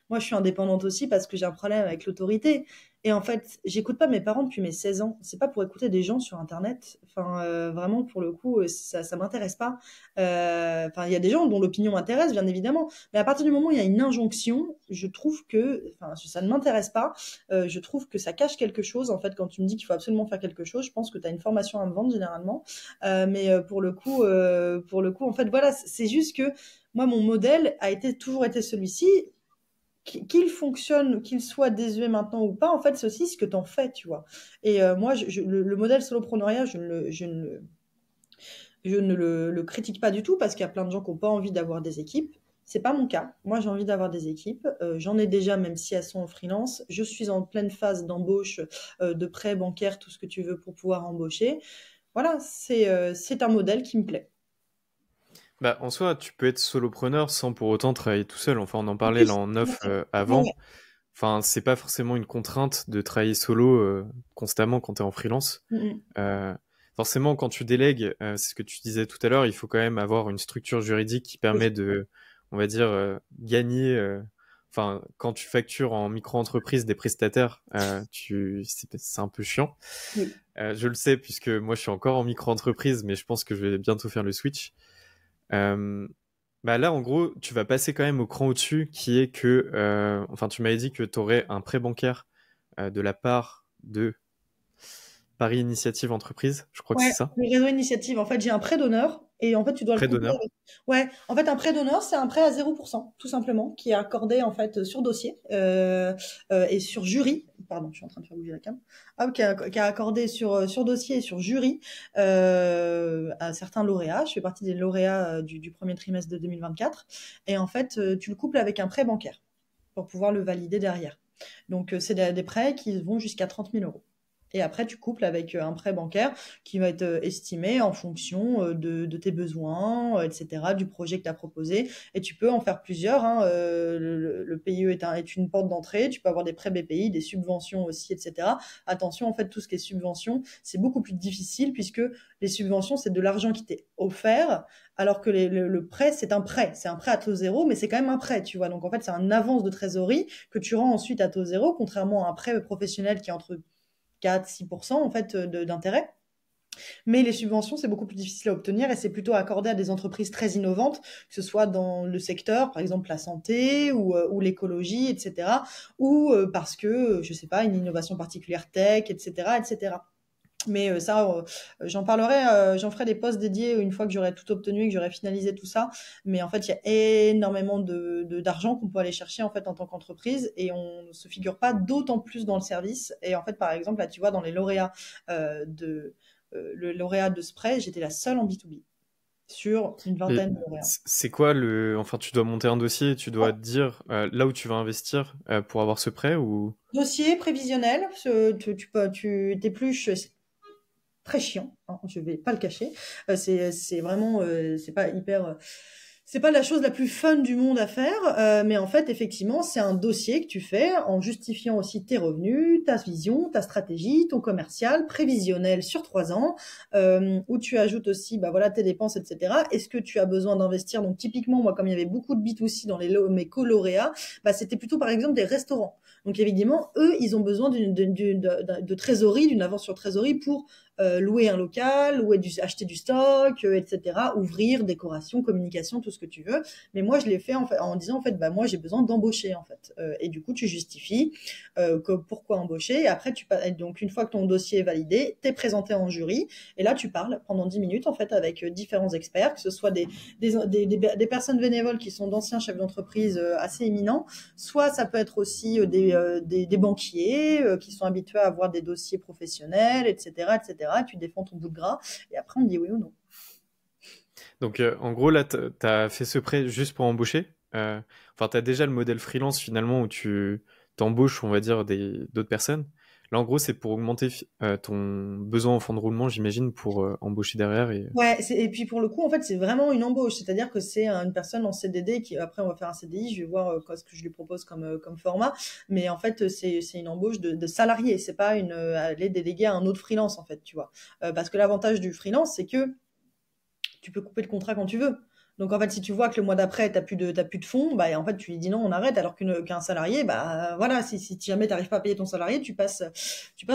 Moi, je suis indépendante aussi parce que j'ai un problème avec l'autorité. Et en fait, j'écoute pas mes parents depuis mes 16 ans. C'est pas pour écouter des gens sur Internet. Enfin, vraiment, pour le coup, ça m'intéresse pas. Enfin, il y a des gens dont l'opinion m'intéresse, bien évidemment. Mais à partir du moment où il y a une injonction, je trouve que, enfin, ça ne m'intéresse pas. Je trouve que ça cache quelque chose. En fait, quand tu me dis qu'il faut absolument faire quelque chose, je pense que tu as une formation à me vendre généralement. Mais pour le coup, en fait, voilà, c'est juste que moi, mon modèle toujours été celui-ci. Qu'il fonctionne, qu'il soit désuet maintenant ou pas, en fait, c'est aussi ce que t'en fais, tu vois. Et moi, le modèle solopreneuriat, je ne le critique pas du tout parce qu'il y a plein de gens qui n'ont pas envie d'avoir des équipes. C'est pas mon cas. Moi, j'ai envie d'avoir des équipes. J'en ai déjà, même si elles sont en freelance. Je suis en pleine phase d'embauche, de prêt bancaire, tout ce que tu veux pour pouvoir embaucher. Voilà, c'est un modèle qui me plaît. Bah, en soi, tu peux être solopreneur sans pour autant travailler tout seul. Enfin, on en En parlait là plus, en bien off sûr. Ouais, avant. Enfin, c'est pas forcément une contrainte de travailler solo constamment quand tu es en freelance. ouais. Euh, Forcément, quand tu délègues, c'est ce que tu disais tout à l'heure, il faut quand même avoir une structure juridique qui C'est ça. permet de, on va dire, gagner. Enfin, quand tu factures en micro-entreprise des prestataires, c'est un peu chiant. Oui. Je le sais puisque moi je suis encore en micro-entreprise, mais je pense que je vais bientôt faire le switch. Euh, Bah là, en gros, tu vas passer quand même au cran au-dessus, qui est que, enfin, tu m'avais dit que tu aurais un prêt bancaire de la part de Paris Initiative Entreprise, je crois que Ouais, c'est ça, le réseau initiative. En fait, j'ai un prêt d'honneur et en fait, tu dois le prêt coupler d'honneur. avec. Ouais, en fait, un prêt d'honneur, c'est un prêt à 0%, tout simplement, qui est accordé en fait sur dossier et sur jury. Pardon, je suis en train de faire bouger la cam. Ah, qui est accordé sur dossier et sur jury à certains lauréats. Je fais partie des lauréats du premier trimestre de 2024. Et en fait, tu le couples avec un prêt bancaire pour pouvoir le valider derrière. Donc, c'est des prêts qui vont jusqu'à 30 000 euros. Et après, tu couples avec un prêt bancaire qui va être estimé en fonction de tes besoins, etc., du projet que tu as proposé. Et tu peux en faire plusieurs, hein. Le PIE est une porte d'entrée. Tu peux avoir des prêts BPI, des subventions aussi, etc. Attention, en fait, tout ce qui est subvention, c'est beaucoup plus difficile puisque les subventions, c'est de l'argent qui t'est offert, alors que le prêt, c'est un prêt. C'est un prêt à taux zéro, mais c'est quand même un prêt, tu vois. Donc, en fait, c'est un avance de trésorerie que tu rends ensuite à taux zéro, contrairement à un prêt professionnel qui est entre 4-6% en fait d'intérêt. Mais les subventions, c'est beaucoup plus difficile à obtenir et c'est plutôt accordé à des entreprises très innovantes, que ce soit dans le secteur, par exemple la santé ou l'écologie, etc. Ou parce que, je sais pas, une innovation particulière tech, etc., etc. Mais ça, j'en parlerai, j'en ferai des posts dédiés une fois que j'aurai tout obtenu et que j'aurai finalisé tout ça. Mais en fait, il y a énormément d'argent qu'on peut aller chercher en fait en tant qu'entreprise et on ne se figure pas d'autant plus dans le service. Et en fait, par exemple, là, tu vois, dans les lauréats le lauréat de Spray, j'étais la seule en B2B sur une Et vingtaine de lauréats. c'est quoi enfin, tu dois monter un dossier, tu dois te dire là où tu vas investir pour avoir ce prêt ou... Dossier prévisionnel, tu t'épluches, c'est très chiant, hein, je vais pas le cacher. C'est vraiment, c'est pas hyper, c'est pas la chose la plus fun du monde à faire, mais en fait, effectivement, c'est un dossier que tu fais en justifiant aussi tes revenus, ta vision, ta stratégie, ton commercial, prévisionnel sur 3 ans, où tu ajoutes aussi, bah voilà, tes dépenses, etc. Est-ce que tu as besoin d'investir? Donc, typiquement, moi, comme il y avait beaucoup de B2C dans mes co-lauréats, bah, c'était plutôt, par exemple, des restaurants. Donc, évidemment, eux, ils ont besoin de trésorerie, d'une avance sur trésorerie pour louer un local, acheter du stock, etc., ouvrir, décoration, communication, tout ce que tu veux. Mais moi, je l'ai fait en disant, en fait, bah, moi, j'ai besoin d'embaucher, en fait. Et du coup, tu justifies pourquoi embaucher. Et après, donc, une fois que ton dossier est validé, t'es présenté en jury. Et là, tu parles pendant 10 minutes, en fait, avec différents experts, que ce soit des personnes bénévoles qui sont d'anciens chefs d'entreprise assez éminents, soit ça peut être aussi des banquiers qui sont habitués à avoir des dossiers professionnels, etc., etc. Tu défends ton bout de gras et après on dit oui ou non. Donc en gros là, t'as fait ce prêt juste pour embaucher. Enfin, t'as déjà le modèle freelance finalement où tu t'embauches, on va dire, d'autres personnes. Là, en gros, c'est pour augmenter ton besoin en fonds de roulement, j'imagine, pour embaucher derrière. Et... Ouais, et puis pour le coup, en fait, c'est vraiment une embauche, c'est-à-dire que c'est une personne en CDD qui, après, on va faire un CDI, je vais voir ce que je lui propose comme format, mais en fait, c'est une embauche de salarié, c'est pas aller déléguer à un autre freelance, en fait, tu vois. Parce que l'avantage du freelance, c'est que tu peux couper le contrat quand tu veux. Donc en fait, si tu vois que le mois d'après, t'as plus de fonds, bah en fait, tu lui dis non, on arrête. Alors qu'un salarié, bah voilà, si jamais t'arrives pas à payer ton salarié, tu passes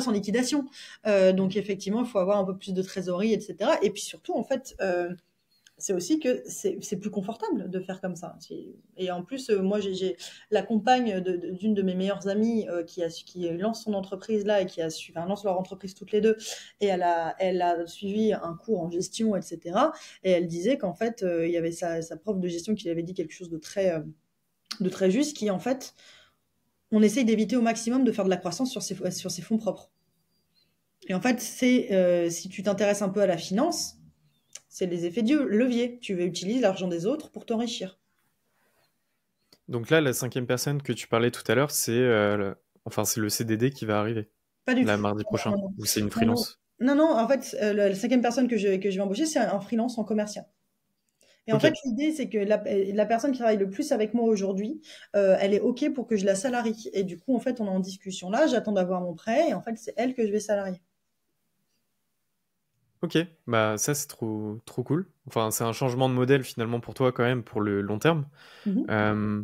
en liquidation. Donc effectivement, il faut avoir un peu plus de trésorerie, etc. Et puis surtout, en fait, c'est aussi que c'est plus confortable de faire comme ça. Et en plus, moi, j'ai la compagne d'une de mes meilleures amies qui lance son entreprise là et enfin, lance leur entreprise toutes les deux. Et elle a suivi un cours en gestion, etc. Et elle disait qu'en fait, il y avait sa prof de gestion qui lui avait dit quelque chose de très juste, qui en fait, on essaye d'éviter au maximum de faire de la croissance sur ses fonds propres. Et en fait, si tu t'intéresses un peu à la finance, c'est les effets de levier. Tu utiliser l'argent des autres pour t'enrichir. Donc là, la cinquième personne que tu parlais tout à l'heure, enfin, c'est le CDD qui va arriver, Pas du là, tout. mardi Non, prochain, non, non. ou c'est une Non, non. freelance. Non, non, en fait, la cinquième personne que je vais embaucher, c'est un freelance en commercial. Et en Ok, fait, l'idée, c'est que la personne qui travaille le plus avec moi aujourd'hui, elle est OK pour que je la salarie. Et du coup, en fait, on est en discussion là, j'attends d'avoir mon prêt, et en fait, c'est elle que je vais salarier. ok, bah ça c'est trop, trop cool. Enfin, c'est un changement de modèle finalement pour toi quand même pour le long terme. Mhm. Euh,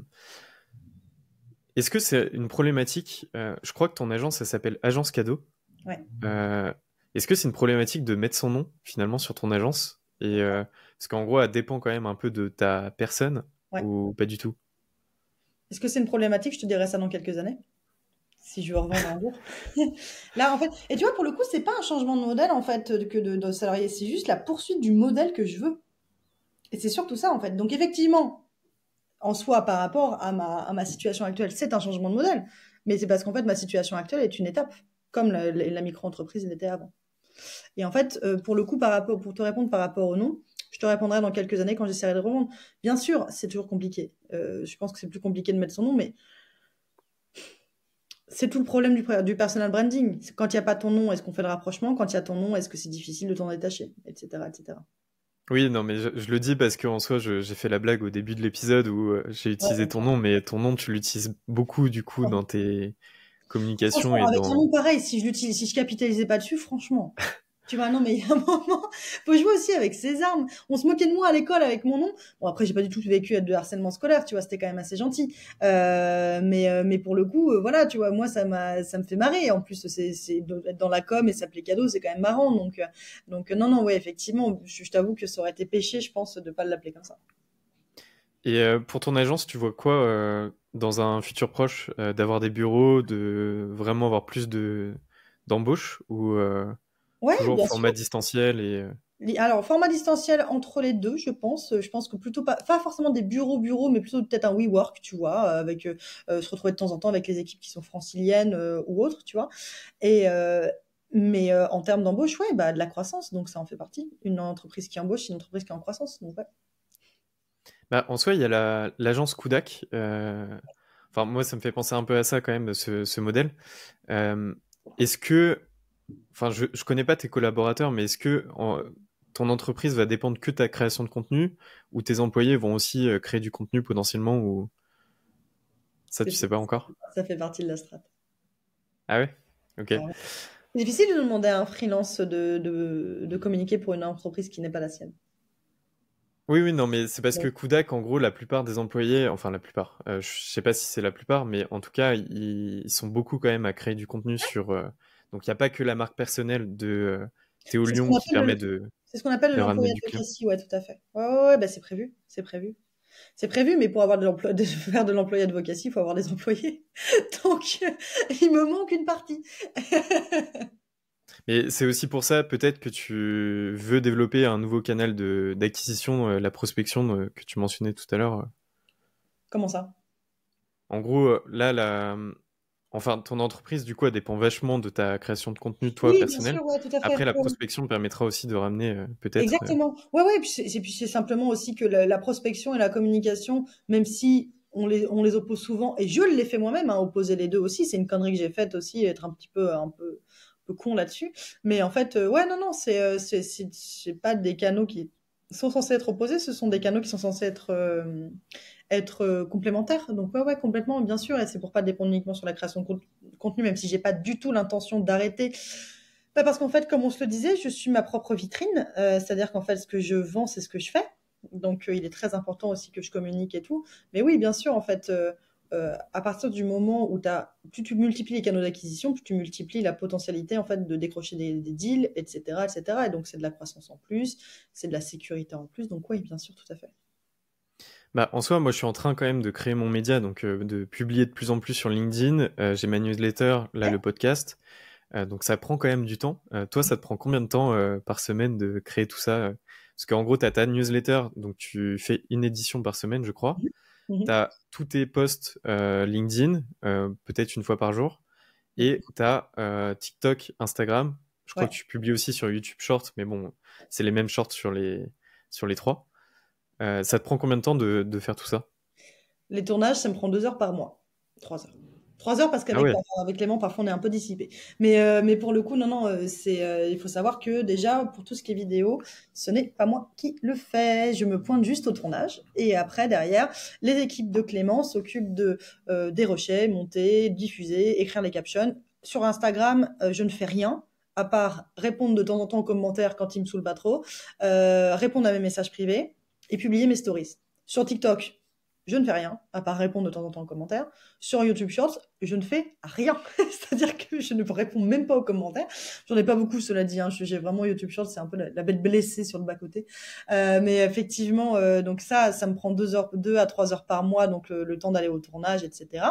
Est-ce que c'est une problématique je crois que ton agence, elle s'appelle Agence Cadeau. Ouais. Euh, Est-ce que c'est une problématique de mettre son nom finalement sur ton agence et parce qu'en gros, elle dépend quand même un peu de ta personne Ouais. ou pas du tout? Est-ce que c'est une problématique? Je te dirai ça dans quelques années, si je veux revendre un jour. Là, en fait, et tu vois, pour le coup, c'est pas un changement de modèle, en fait, que de salarié, c'est juste la poursuite du modèle que je veux. Et c'est surtout ça, en fait. Donc, effectivement, en soi, par rapport à ma situation actuelle, c'est un changement de modèle. Mais c'est parce qu'en fait, ma situation actuelle est une étape, comme la micro-entreprise l'était avant. Et en fait, pour le coup, pour te répondre par rapport au nom, je te répondrai dans quelques années quand j'essaierai de revendre. Bien sûr, c'est toujours compliqué. Je pense que c'est plus compliqué de mettre son nom, mais C'est tout le problème du personal branding. Quand il n'y a pas ton nom, est-ce qu'on fait le rapprochement? Quand il y a ton nom, est-ce que c'est difficile de t'en détacher? Etc., etc. Oui, non, mais je le dis parce qu'en soi, j'ai fait la blague au début de l'épisode où j'ai utilisé Ouais. ton nom, mais ton nom, tu l'utilises beaucoup du coup dans tes communications Franchement, et avec un dans... nom pareil, si je capitalisais pas dessus, franchement. Tu vois, non, mais il y a un moment, faut jouer aussi avec ses armes. On se moquait de moi à l'école avec mon nom. Bon, après, j'ai pas du tout vécu de harcèlement scolaire, tu vois, c'était quand même assez gentil. Mais pour le coup, voilà, tu vois, moi, ça me fait marrer. En plus, être dans la com et s'appeler cadeau, c'est quand même marrant. Donc, non, non, ouais, effectivement, je t'avoue que ça aurait été péché, je pense, de pas l'appeler comme ça. Et pour ton agence, tu vois quoi dans un futur proche, d'avoir des bureaux, de vraiment avoir plus de d'embauches ou Ouais, toujours bien sûr. format distanciel et Alors, format distanciel entre les deux, je pense. Je pense que plutôt pas forcément des bureaux, mais plutôt peut-être un WeWork, tu vois, avec se retrouver de temps en temps avec les équipes qui sont franciliennes ou autres, tu vois. Et mais en termes d'embauche, ouais, bah de la croissance, donc ça en fait partie. Une entreprise qui embauche, c'est une entreprise qui est en croissance, donc ouais. bah, en soi, il y a l'agence Kudak. Enfin, moi, ça me fait penser un peu à ça quand même, ce modèle. Euh, est-ce que, enfin, je connais pas tes collaborateurs, mais est-ce que ton entreprise va dépendre que de ta création de contenu ou tes employés vont aussi créer du contenu potentiellement ou ça, C'est- tu sais pas encore? Ça fait partie de la strate. Ah ouais? Ok. Ouais. C'est difficile de demander à un freelance de communiquer pour une entreprise qui n'est pas la sienne. Oui, oui, non, mais c'est parce que Ouais. Kudak, en gros, la plupart des employés, enfin la plupart, je sais pas si c'est la plupart, mais en tout cas, ils sont beaucoup quand même à créer du contenu sur. Donc, il n'y a pas que la marque personnelle de Théo C'est ce Lyon qu'on qui appelle permet c'est ce qu'on appelle de de ramener l'employé du client. advocacy, ouais, tout à fait. Ouais, ouais, ouais, bah c'est prévu, c'est prévu. C'est prévu, mais pour avoir de faire de l'employé advocacy, il faut avoir des employés. Donc, il me manque une partie. Mais c'est aussi pour ça, peut-être que tu veux développer un nouveau canal de d'acquisition, la prospection que tu mentionnais tout à l'heure. Comment ça? En gros, là, enfin, ton entreprise, du coup, elle dépend vachement de ta création de contenu, toi, Oui, bien personnel. sûr, ouais, tout à fait. Après, la Ouais, ouais. prospection permettra aussi de ramener peut-être. Exactement. Ouais, ouais, puis c'est simplement aussi que la prospection et la communication, même si on les oppose souvent, et je l'ai fait moi-même, hein, opposer les deux aussi, c'est une connerie que j'ai faite aussi, être un peu con là-dessus. Mais en fait, ouais, non, non, c'est pas des canaux qui sont censés être opposés, ce sont des canaux qui sont censés être complémentaires. Donc, ouais, ouais, complètement, bien sûr, et c'est pour pas dépendre uniquement sur la création de contenu, même si j'ai pas du tout l'intention d'arrêter. Bah, parce qu'en fait, comme on se le disait, je suis ma propre vitrine. C'est-à-dire qu'en fait, ce que je vends, c'est ce que je fais. Donc, il est très important aussi que je communique et tout. Mais oui, bien sûr, en fait, à partir du moment où plus tu multiplies les canaux d'acquisition, plus tu multiplies la potentialité en fait de décrocher des deals, etc., etc. Et donc, c'est de la croissance en plus, c'est de la sécurité en plus. Donc, oui, bien sûr, tout à fait. Bah, en soi, moi, je suis en train quand même de créer mon média, donc de publier de plus en plus sur LinkedIn. J'ai ma newsletter, là, Ouais. le podcast. Donc, ça prend quand même du temps. Toi, ça te prend combien de temps par semaine de créer tout ça Parce qu'en gros, tu as ta newsletter, donc tu fais une édition par semaine, je crois. Tu Mhm. as tous tes posts LinkedIn, peut-être une fois par jour. Et tu as TikTok, Instagram. Je crois Ouais. que tu publies aussi sur YouTube Short, mais bon, c'est les mêmes shorts sur les trois. Ça te prend combien de temps de faire tout ça? Les tournages, ça me prend 2 heures par mois. 3 heures. 3 heures parce Ah qu'avec ouais. avec Clément, parfois on est un peu dissipé. Mais pour le coup, non, non, il faut savoir que déjà, pour tout ce qui est vidéo, ce n'est pas moi qui le fais. Je me pointe juste au tournage. Et après, derrière, les équipes de Clément s'occupent des rushers, monter, diffuser, écrire les captions. Sur Instagram, je ne fais rien à part répondre de temps en temps aux commentaires quand ils me saoulent pas trop, répondre à mes messages privés et publier mes stories. Sur TikTok, je ne fais rien, à part répondre de temps en temps aux commentaires. Sur YouTube Shorts, je ne fais rien. C'est-à-dire que je ne réponds même pas aux commentaires. J'en ai pas beaucoup, cela dit. Hein. J'ai vraiment YouTube Shorts, c'est un peu la bête blessée sur le bas-côté. Mais effectivement, donc ça me prend 2 heures, 2 à 3 heures par mois, donc le temps d'aller au tournage, etc.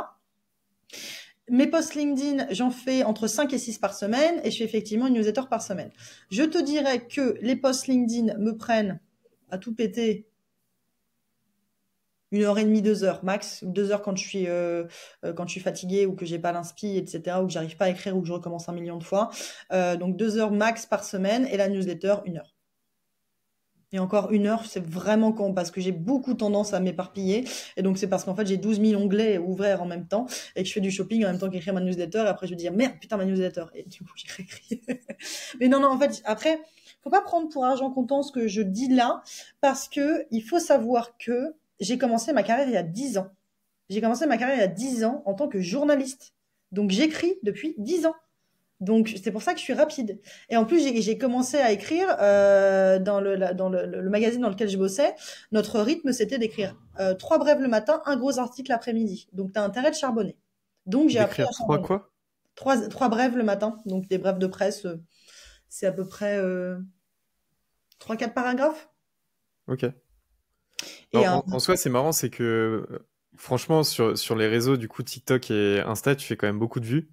Mes posts LinkedIn, j'en fais entre 5 et 6 par semaine et je fais effectivement une newsletter par semaine. Je te dirais que les posts LinkedIn me prennent à tout péter 1 heure et demie, 2 heures max. 2 heures quand je suis fatiguée ou que j'ai pas l'inspi, etc. ou que j'arrive pas à écrire ou que je recommence 1 million de fois. Donc 2 heures max par semaine et la newsletter 1 heure. Et encore 1 heure, c'est vraiment con parce que j'ai beaucoup tendance à m'éparpiller. Et donc, c'est parce qu'en fait, j'ai 12 000 onglets ouverts en même temps et que je fais du shopping en même temps qu'écrire ma newsletter. Et après, je me dis, merde, putain, ma newsletter. Et du coup, j'ai réécrit. Mais non, non, en fait, après, faut pas prendre pour argent comptant ce que je dis là parce que il faut savoir que j'ai commencé ma carrière il y a 10 ans. J'ai commencé ma carrière il y a 10 ans en tant que journaliste. Donc, j'écris depuis 10 ans. Donc, c'est pour ça que je suis rapide. Et en plus, j'ai commencé à écrire dans le magazine dans lequel je bossais. Notre rythme, c'était d'écrire 3 brèves le matin, un gros article l'après-midi. Donc, tu as intérêt de charbonner. Donc, j'ai appris à D'écrire trois charbonner. quoi? Trois brèves le matin, donc des brèves de presse, c'est à peu près 3-4 paragraphes. Ok. Et un... En soi, c'est marrant, c'est que franchement, sur les réseaux, du coup, TikTok et Insta, tu fais quand même beaucoup de vues.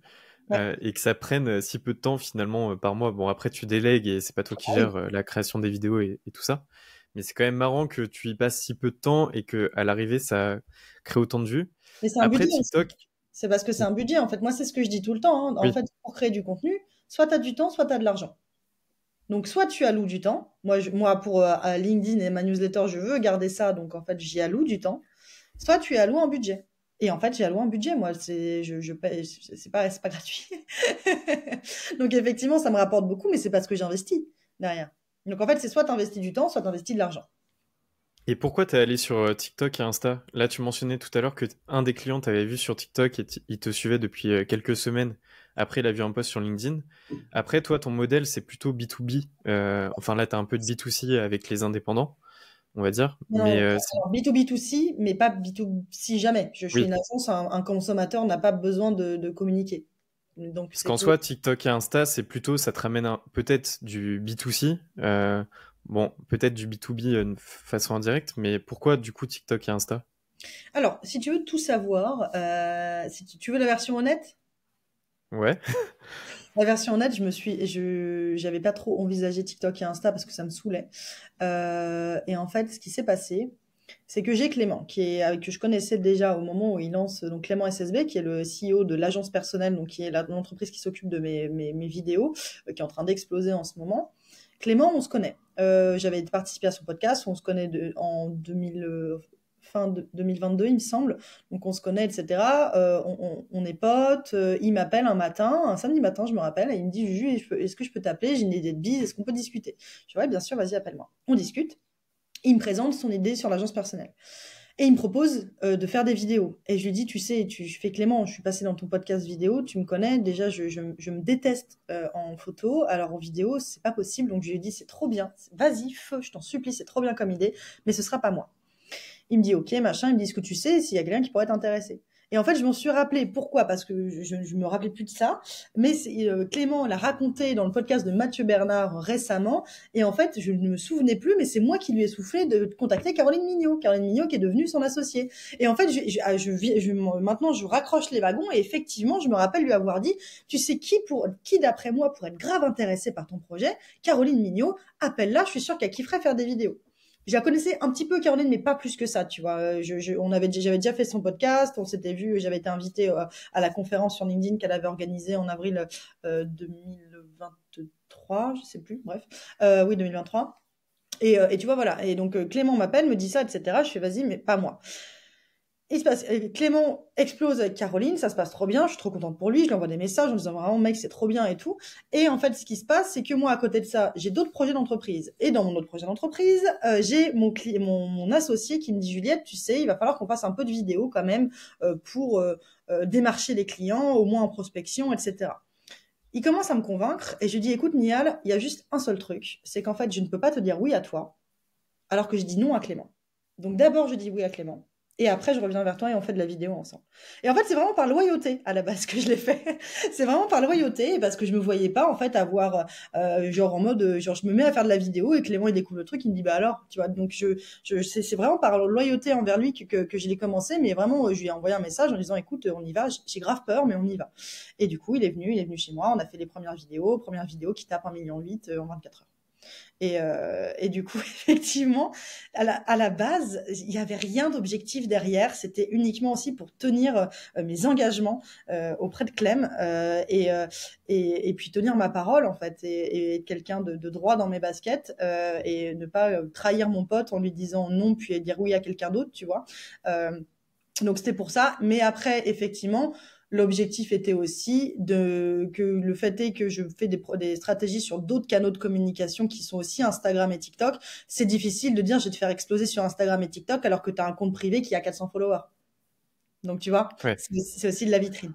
Ouais. Et que ça prenne si peu de temps finalement par mois. Bon, après, tu délègues et c'est pas toi qui Ah oui. gères la création des vidéos et tout ça. Mais c'est quand même marrant que tu y passes si peu de temps et que à l'arrivée, ça crée autant de vues. Mais c'est un Après, budget aussi. TikTok, C'est parce que c'est un budget. En fait, moi, c'est ce que je dis tout le temps, hein. En oui, fait, pour créer du contenu, soit tu as du temps, soit tu as de l'argent. Donc, soit tu alloues du temps. Moi pour à LinkedIn et ma newsletter, je veux garder ça. Donc, en fait, j'y alloue du temps. Soit tu y alloues un budget. Et en fait, j'y alloue un budget. Moi, je paye, c'est pas gratuit. Donc, effectivement, ça me rapporte beaucoup, mais c'est parce que j'investis derrière. Donc, en fait, c'est soit tu investis du temps, soit tu investis de l'argent. et pourquoi t'es allé sur TikTok et Insta? Là, tu mentionnais tout à l'heure que un des clients t'avait vu sur TikTok et il te suivait depuis quelques semaines. Après, il a vu un post sur LinkedIn. Après, toi, ton modèle, c'est plutôt B2B. Enfin, là, t'as un peu de B2C avec les indépendants, on va dire. Mais Non, alors B2B2C, mais pas B2C jamais. Je suis oui, une agence, un consommateur n'a pas besoin de communiquer. Donc, parce c'est qu'en soi, TikTok et Insta, c'est plutôt, ça te ramène peut-être du B2C. Bon, peut-être du B2B de façon indirecte. Mais pourquoi, du coup, TikTok et Insta? Alors, si tu veux tout savoir, si tu veux la version honnête, Ouais, la version honnête, j'avais pas trop envisagé TikTok et Insta parce que ça me saoulait. Et en fait, ce qui s'est passé, c'est que j'ai Clément, que je connaissais déjà au moment où il lance, donc Clément SSB, qui est le CEO de l'agence personnelle, donc qui est l'entreprise qui s'occupe de mes vidéos, qui est en train d'exploser en ce moment. Clément, on se connaît. J'avais participé à son podcast, on se connaît en 2000, fin de 2022, il me semble. Donc on se connaît, etc. On est potes. Il m'appelle un matin, un samedi matin, je me rappelle, et il me dit, Juju, est-ce que je peux t'appeler? J'ai une idée de bise, est-ce qu'on peut discuter? Je dis, ouais, bien sûr, vas-y, appelle-moi. On discute. Il me présente son idée sur l'agence personnelle. Et il me propose de faire des vidéos. Et je lui dis, tu sais, je fais Clément, je suis passée dans ton podcast vidéo, tu me connais, déjà je me déteste en photo, alors en vidéo, c'est pas possible. Donc je lui dis, c'est trop bien, vas-y, feu, je t'en supplie, c'est trop bien comme idée, mais ce sera pas moi. Il me dit, ok, machin, il me dit, ce que tu sais, s'il y a quelqu'un qui pourrait t'intéresser. Et en fait, je m'en suis rappelé. Pourquoi? Parce que je me rappelais plus de ça. Mais Clément l'a raconté dans le podcast de Mathieu Bernard récemment. Et en fait, je ne me souvenais plus, mais c'est moi qui lui ai soufflé de contacter Caroline Mignot. Caroline Mignot qui est devenue son associée. Et en fait, maintenant, je raccroche les wagons. Et effectivement, je me rappelle lui avoir dit, tu sais qui d'après moi pourrait être grave intéressé par ton projet? Caroline Mignot, appelle-la, je suis sûre qu'elle kifferait faire des vidéos. Je la connaissais un petit peu, Caroline, mais pas plus que ça, tu vois. J'avais déjà fait son podcast, on s'était vu, j'avais été invitée à la conférence sur LinkedIn qu'elle avait organisée en avril 2023, je sais plus, bref. Oui, 2023. Et tu vois, voilà. Et donc, Clément m'appelle, me dit ça, etc. Je fais, vas-y, mais pas moi. Il se passe, Clément explose avec Caroline, ça se passe trop bien, je suis trop contente pour lui, je lui envoie des messages en disant vraiment mec c'est trop bien et tout. Et en fait ce qui se passe c'est que moi à côté de ça j'ai d'autres projets d'entreprise. Et dans mon autre projet d'entreprise j'ai mon associé qui me dit Juliette tu sais il va falloir qu'on fasse un peu de vidéo quand même pour démarcher les clients, au moins en prospection etc. Il commence à me convaincre et je lui dis écoute Nial, il y a juste un seul truc, c'est qu'en fait je ne peux pas te dire oui à toi alors que je dis non à Clément. Donc d'abord, je dis oui à Clément. Et après, je reviens vers toi et on fait de la vidéo ensemble. Et en fait, c'est vraiment par loyauté à la base que je l'ai fait. C'est vraiment par loyauté parce que je me voyais pas en fait avoir genre en mode genre je me mets à faire de la vidéo et Clément il découvre le truc, il me dit bah alors, tu vois. Donc c'est vraiment par loyauté envers lui que je l'ai commencé, mais vraiment je lui ai envoyé un message en disant écoute, on y va. J'ai grave peur, mais on y va. Et du coup, il est venu chez moi, on a fait les premières vidéos qui tapent 1,8 million en 24 heures. Et du coup, effectivement, à la base, il n'y avait rien d'objectif derrière. C'était uniquement aussi pour tenir mes engagements auprès de Clem et puis tenir ma parole, en fait, et être quelqu'un de droit dans mes baskets et ne pas trahir mon pote en lui disant non, puis dire oui à quelqu'un d'autre, tu vois. Donc c'était pour ça. Mais après, effectivement, l'objectif était aussi que le fait est que je fais des stratégies sur d'autres canaux de communication qui sont aussi Instagram et TikTok. C'est difficile de dire je vais te faire exploser sur Instagram et TikTok alors que tu as un compte privé qui a 400 followers. Donc tu vois, Ouais. c'est aussi de la vitrine.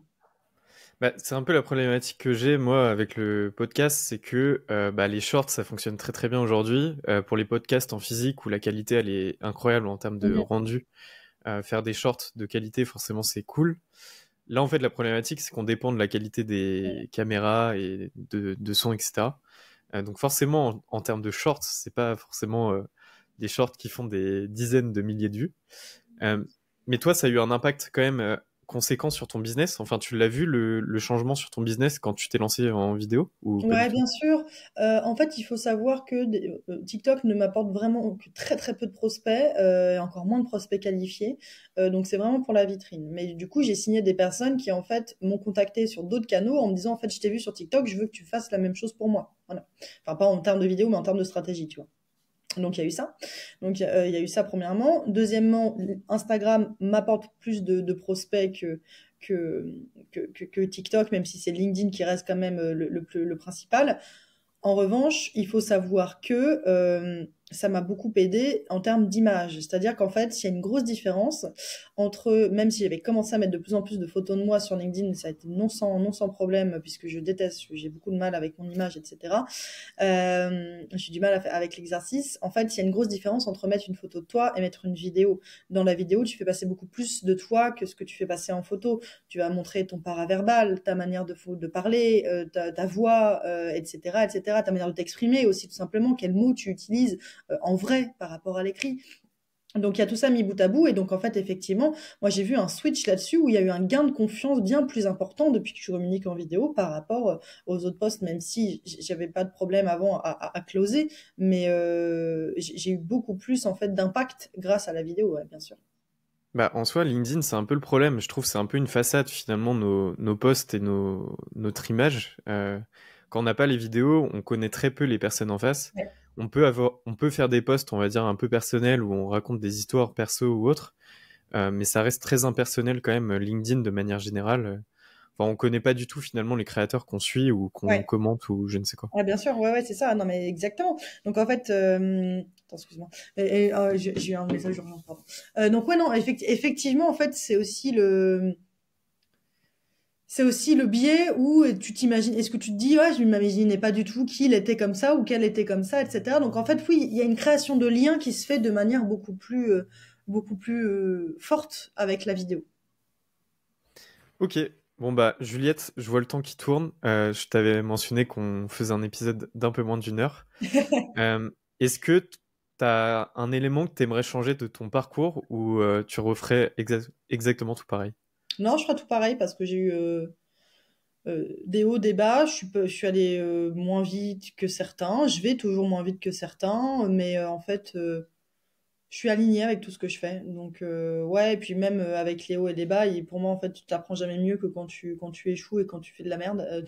Bah, c'est un peu la problématique que j'ai moi avec le podcast, c'est que bah, les shorts ça fonctionne très très bien aujourd'hui. Pour les podcasts en physique où la qualité elle est incroyable en termes de Mhm. rendu, faire des shorts de qualité forcément c'est cool. Là en fait la problématique c'est qu'on dépend de la qualité des caméras et de son etc. Donc forcément en termes de shorts c'est pas forcément des shorts qui font des dizaines de milliers de vues. Euh, mais toi, ça a eu un impact quand même conséquent sur ton business. Enfin, tu l'as vu le changement sur ton business quand tu t'es lancé en vidéo ou pas du Ouais, tout? bien sûr. En fait, il faut savoir que TikTok ne m'apporte vraiment que très très peu de prospects, et encore moins de prospects qualifiés. Donc c'est vraiment pour la vitrine. Mais du coup, j'ai signé des personnes qui en fait m'ont contacté sur d'autres canaux en me disant en fait, je t'ai vu sur TikTok, je veux que tu fasses la même chose pour moi. Voilà. Enfin, pas en termes de vidéo, mais en termes de stratégie, tu vois. Donc il y a eu ça. Donc il y a eu ça premièrement. Deuxièmement, Instagram m'apporte plus de prospects que, que TikTok, même si c'est LinkedIn qui reste quand même le principal. En revanche, il faut savoir que ça m'a beaucoup aidé en termes d'image. C'est-à-dire qu'en fait, il y a une grosse différence entre, même si j'avais commencé à mettre de plus en plus de photos de moi sur LinkedIn, ça a été non sans problème, puisque je déteste, j'ai beaucoup de mal avec mon image, etc. J'ai du mal avec l'exercice. En fait, il y a une grosse différence entre mettre une photo de toi et mettre une vidéo. Dans la vidéo, tu fais passer beaucoup plus de toi que ce que tu fais passer en photo. Tu vas montrer ton paraverbal, ta manière de parler, ta voix, etc., etc., ta manière de t'exprimer aussi, tout simplement, quels mots tu utilises en vrai par rapport à l'écrit. Donc il y a tout ça mis bout à bout et donc en fait effectivement moi j'ai vu un switch là-dessus où il y a eu un gain de confiance bien plus important depuis que je communique en vidéo par rapport aux autres posts, même si j'avais pas de problème avant à closer, mais j'ai eu beaucoup plus en fait d'impact grâce à la vidéo, ouais, bien sûr. Bah, en soi, LinkedIn, c'est un peu le problème. Je trouve que c'est un peu une façade, finalement, nos posts et notre image. Quand on n'a pas les vidéos, on connaît très peu les personnes en face. Ouais. On peut faire des posts, on va dire, un peu personnels où on raconte des histoires perso ou autres. Mais ça reste très impersonnel quand même, LinkedIn de manière générale. Enfin, on connaît pas du tout finalement les créateurs qu'on suit ou qu'on Ouais. commente ou je ne sais quoi. Ouais, bien sûr, ouais, ouais, c'est ça. Non, mais exactement. Donc en fait, attends, excuse-moi. J'ai eu un message urgent, pardon. Donc ouais, non, effectivement, en fait, c'est aussi le biais où tu t'imagines, est-ce que tu te dis, ouais, je m'imaginais pas du tout qu'il était comme ça ou qu'elle était comme ça, etc. Donc en fait, oui, il y a une création de liens qui se fait de manière beaucoup plus forte avec la vidéo. Ok, bon bah Juliette, je vois le temps qui tourne. Je t'avais mentionné qu'on faisait un épisode d'un peu moins d'une heure. Est-ce que tu as un élément que tu aimerais changer de ton parcours ou tu referais exactement tout pareil? Non, je ferai tout pareil parce que j'ai eu des hauts, des bas. Je suis allée moins vite que certains. Je vais toujours moins vite que certains, mais en fait, je suis alignée avec tout ce que je fais. Donc, ouais, et puis même avec les hauts et les bas, pour moi, en fait, tu t'apprends jamais mieux que quand tu échoues et quand tu fais de la merde.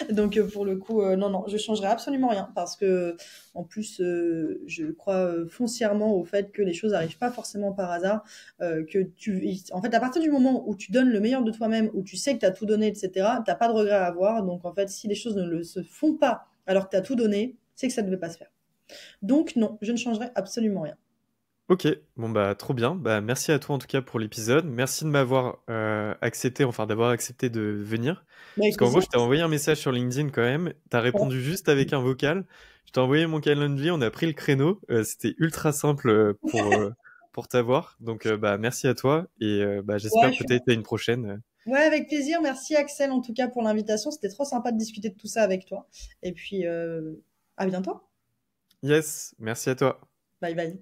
Donc pour le coup, non, non, je changerai absolument rien parce que, en plus, je crois foncièrement au fait que les choses n'arrivent pas forcément par hasard. En fait, à partir du moment où tu donnes le meilleur de toi-même, où tu sais que tu as tout donné, etc., t'as pas de regret à avoir. Donc, en fait, si les choses se font pas alors que tu as tout donné, c'est que ça ne devait pas se faire. Donc, non, je ne changerai absolument rien. Ok, bon bah trop bien. Bah merci à toi en tout cas pour l'épisode. Merci de m'avoir accepté, enfin d'avoir accepté de venir. Bah, Parce avec qu'en gros, plaisir. je t'ai envoyé un message sur LinkedIn quand même. T'as répondu juste avec un vocal. Je t'ai envoyé mon calendrier, on a pris le créneau. C'était ultra simple pour t'avoir. Donc bah merci à toi et bah Ouais, j'espère peut-être à une prochaine. ouais, avec plaisir. Merci Axel en tout cas pour l'invitation. C'était trop sympa de discuter de tout ça avec toi. Et puis, à bientôt. Yes, merci à toi. Bye bye.